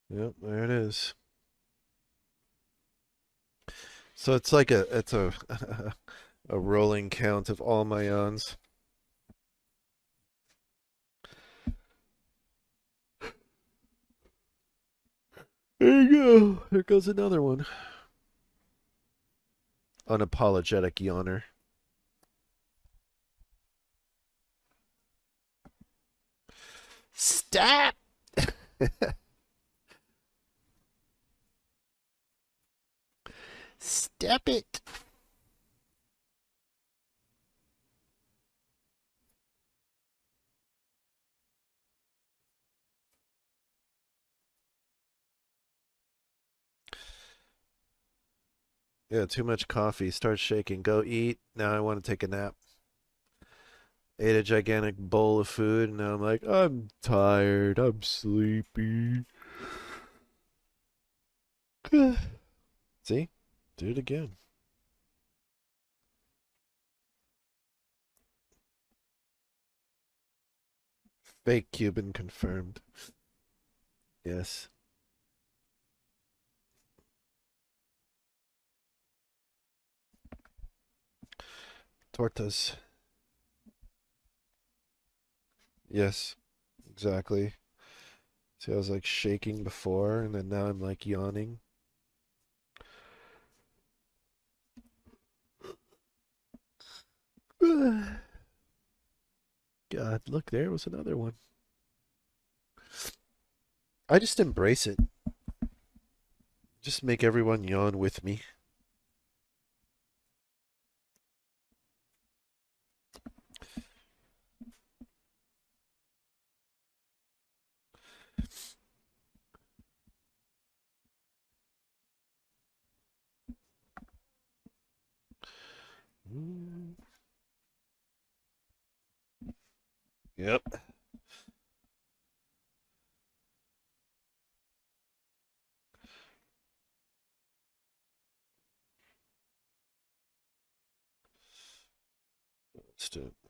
yep, there it is. So it's like it's a a rolling count of all my yawns. There you go. There goes another one. Unapologetic yawner. Stop! Step it! Yeah, too much coffee. Start shaking. Go eat. Now I want to take a nap. Ate a gigantic bowl of food, and now I'm like, I'm tired. I'm sleepy. See? Do it again. Fake Cuban confirmed. Yes. Tortas. Yes, exactly. See, I was like shaking before, and then now I'm like yawning. God, look, there was another one. I just embrace it. Just make everyone yawn with me. Yep.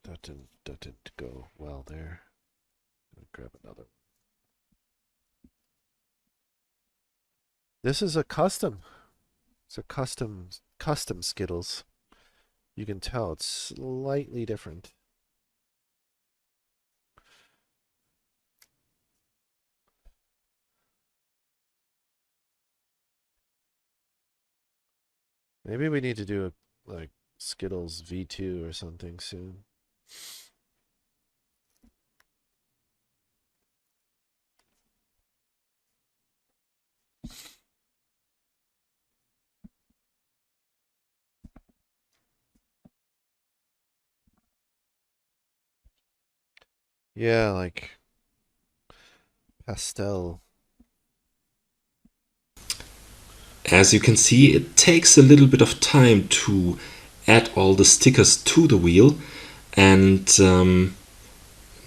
That didn't go well there. Grab another. This is a custom. It's a custom Skittles. You can tell it's slightly different. Maybe we need to do a like Skittles V2 or something soon. Yeah, like pastel. As you can see, it takes a little bit of time to add all the stickers to the wheel, and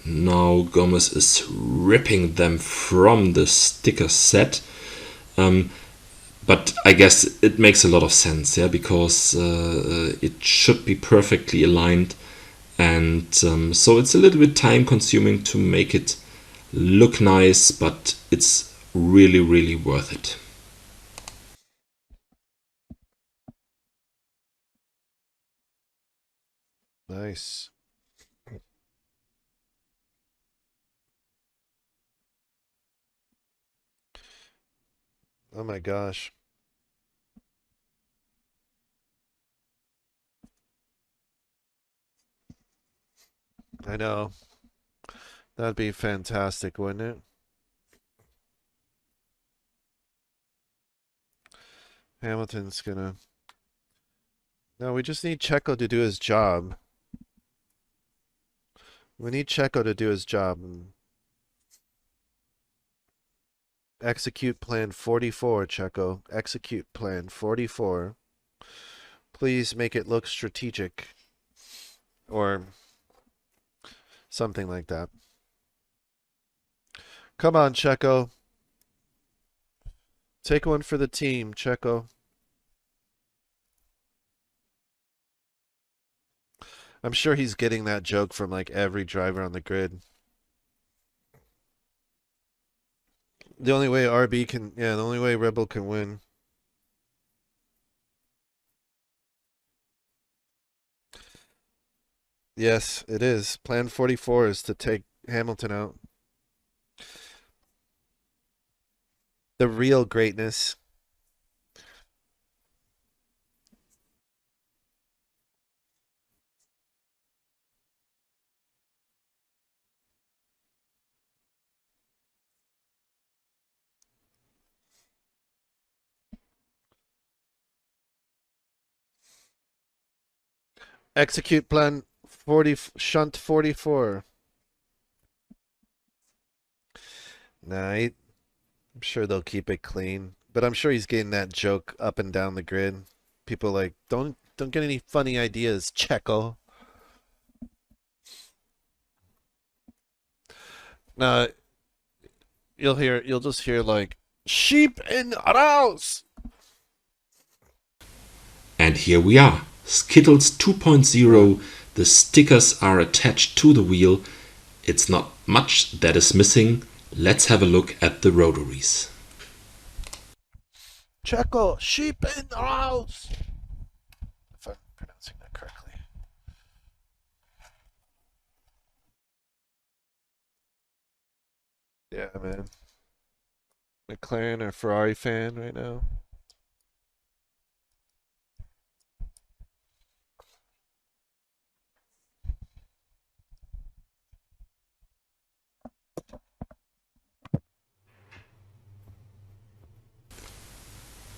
now Gomez is ripping them from the sticker set. But I guess it makes a lot of sense, yeah, because it should be perfectly aligned, and so it's a little bit time consuming to make it look nice, but it's really, really worth it. Nice. Oh my gosh. I know. That'd be fantastic, wouldn't it? Hamilton's gonna. No, we just need Checo to do his job. We need Checo to do his job and execute plan 44, Checo. Execute plan 44. Please make it look strategic. Or something like that. Come on, Checo. Take one for the team, Checo. I'm sure he's getting that joke from like every driver on the grid. The only way RB can, yeah, the only way Rebel can win. Yes, it is. Plan 44 is to take Hamilton out. The real greatness. Execute plan 40, shunt 44. Nah, I'm sure they'll keep it clean. But I'm sure he's getting that joke up and down the grid. People like, don't get any funny ideas, Checo. Nah, you'll just hear like sheep in a house. And here we are. Skittles 2.0. The stickers are attached to the wheel. It's not much that is missing. Let's have a look at the rotaries. Checo, sheep in the house. If I'm pronouncing that correctly. Yeah, man. McLaren or Ferrari fan right now.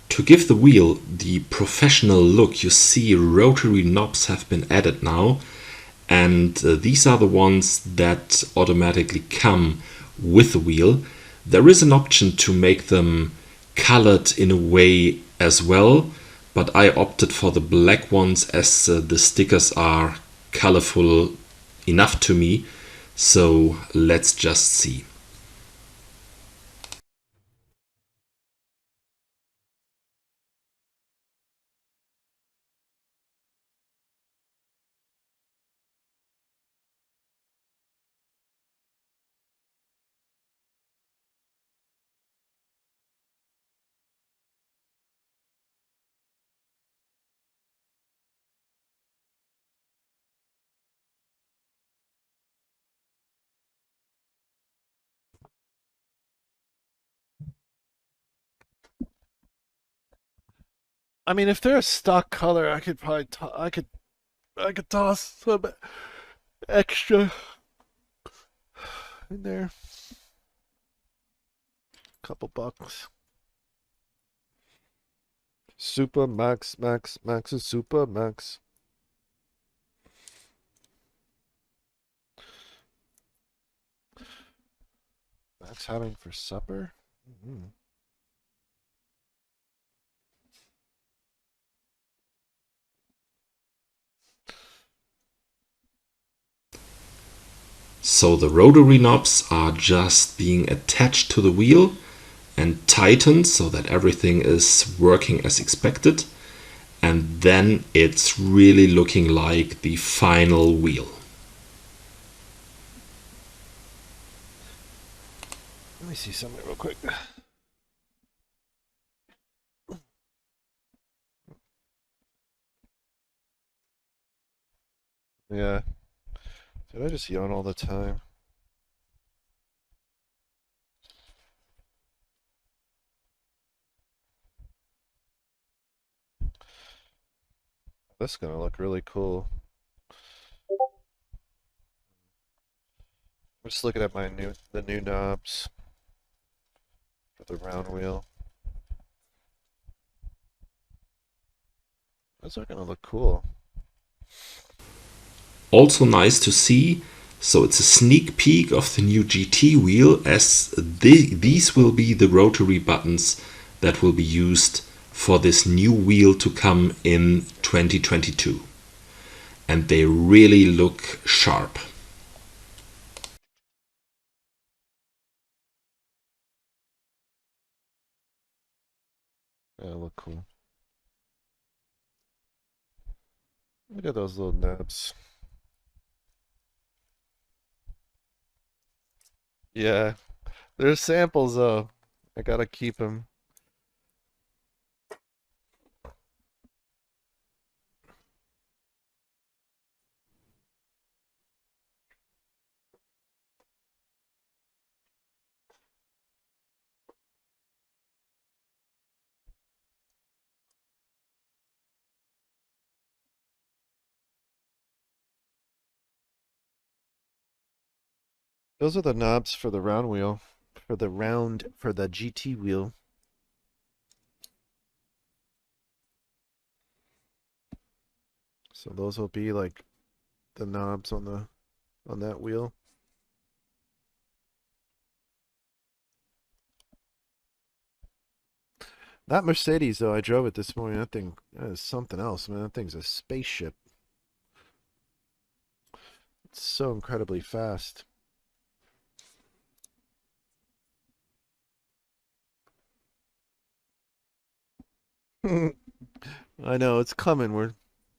To give the wheel the professional look, you see rotary knobs have been added now, and these are the ones that automatically come with the wheel. There is an option to make them colored in a way as well, but I opted for the black ones as the stickers are colorful enough to me. So let's just see. I mean, if they're a stock color, I could probably I could toss some extra in there. Couple bucks. Super Max is Super Max. Max having for supper? Mm-hmm. So the rotary knobs are just being attached to the wheel and tightened so that everything is working as expected. And then it's really looking like the final wheel. Let me see something real quick. Yeah. Dude, I just yawn all the time. This is gonna look really cool. I'm just looking at the new knobs for the round wheel. Those are gonna look cool. Also nice to see. So it's a sneak peek of the new GT wheel, as these will be the rotary buttons that will be used for this new wheel to come in 2022. And they really look sharp. Yeah, look cool. Look at those little nubs. Yeah, there's samples though. I gotta keep them. Those are the knobs for the round wheel, for the GT wheel. So those will be like the knobs on that wheel. That Mercedes though, I drove it this morning. That thing is something else, man. That thing's a spaceship. It's so incredibly fast. I know it's coming. We're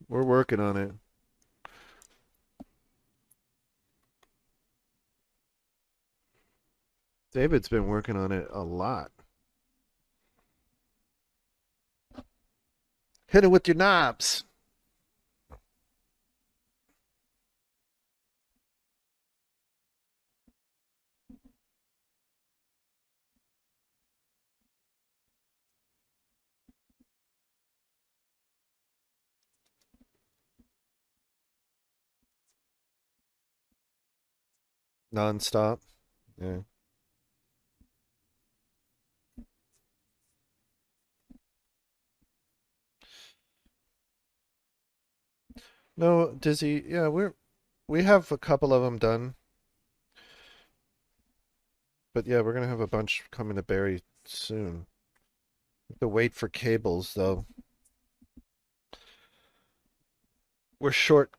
working on it. David's been working on it a lot. Hit it with your knobs. Non-stop. Yeah. No, Dizzy. Yeah, we have a couple of them done, but yeah, we're gonna have a bunch coming to Barry soon. We have to wait for cables though. We're short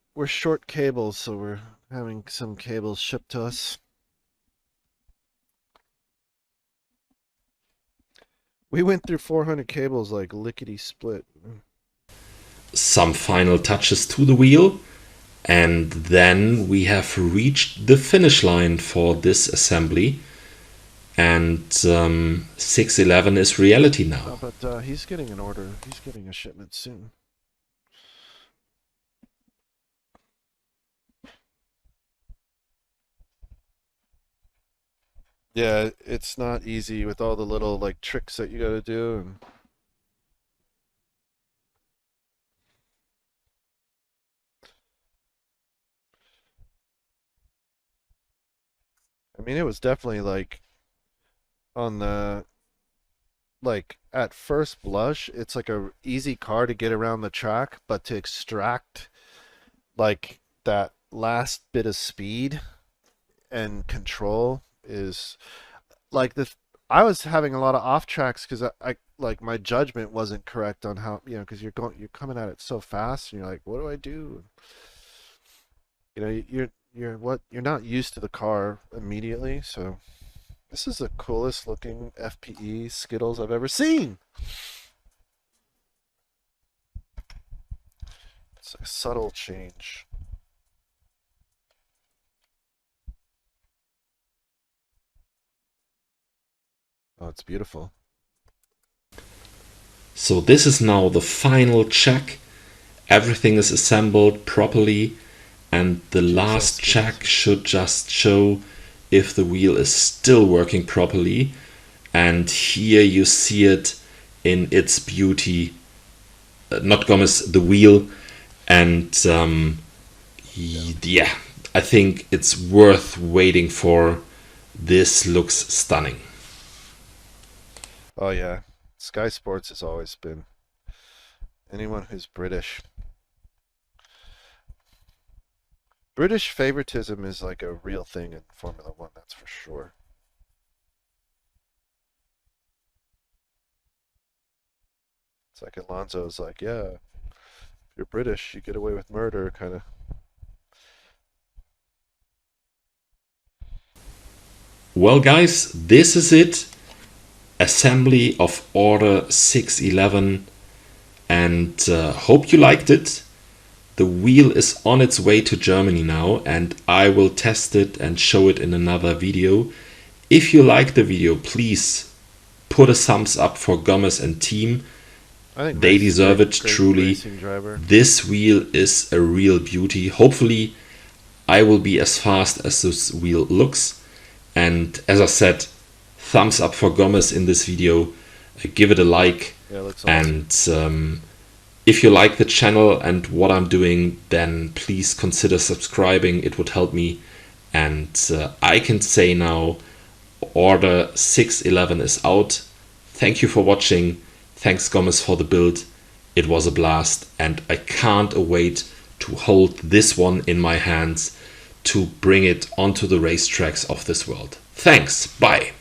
cables, so we're having some cables shipped to us. We went through 400 cables like lickety split. Some final touches to the wheel, and then we have reached the finish line for this assembly, and 611 is reality now. But he's getting an order. He's getting a shipment soon. Yeah, it's not easy with all the little like tricks that you got to do. And I mean, it was definitely like on the like at first blush, it's like a easy car to get around the track, but to extract like that last bit of speed and control is like the I was having a lot of off tracks because I like my judgment wasn't correct on how because you're coming at it so fast and you're like, what do I do? You're not used to the car immediately, so this is the coolest looking FPE Skittles I've ever seen. It's a subtle change. Oh, it's beautiful. So this is now the final check. Everything is assembled properly, and the last check should just show if the wheel is still working properly. And here you see it in its beauty. Not Gomez, the wheel. And yeah, I think it's worth waiting for. This looks stunning. Oh yeah, Sky Sports has always been anyone who's British. British favoritism is like a real thing in Formula One, that's for sure. It's like Alonso's like, yeah, if you're British, you get away with murder, kind of. Well, guys, this is it. Assembly of Order 611, and hope you liked it. The wheel is on its way to Germany now, and I will test it and show it in another video. If you like the video, please put a thumbs up for Gomez and team. They deserve it, truly. This wheel is a real beauty. Hopefully I will be as fast as this wheel looks. And as I said, thumbs up for Gomez in this video. Give it a like. Yeah, looks awesome. And if you like the channel and what I'm doing, then please consider subscribing. It would help me. And I can say now, Order 611 is out. Thank you for watching. Thanks, Gomez, for the build. It was a blast, and I can't wait to hold this one in my hands to bring it onto the racetracks of this world. Thanks. Bye.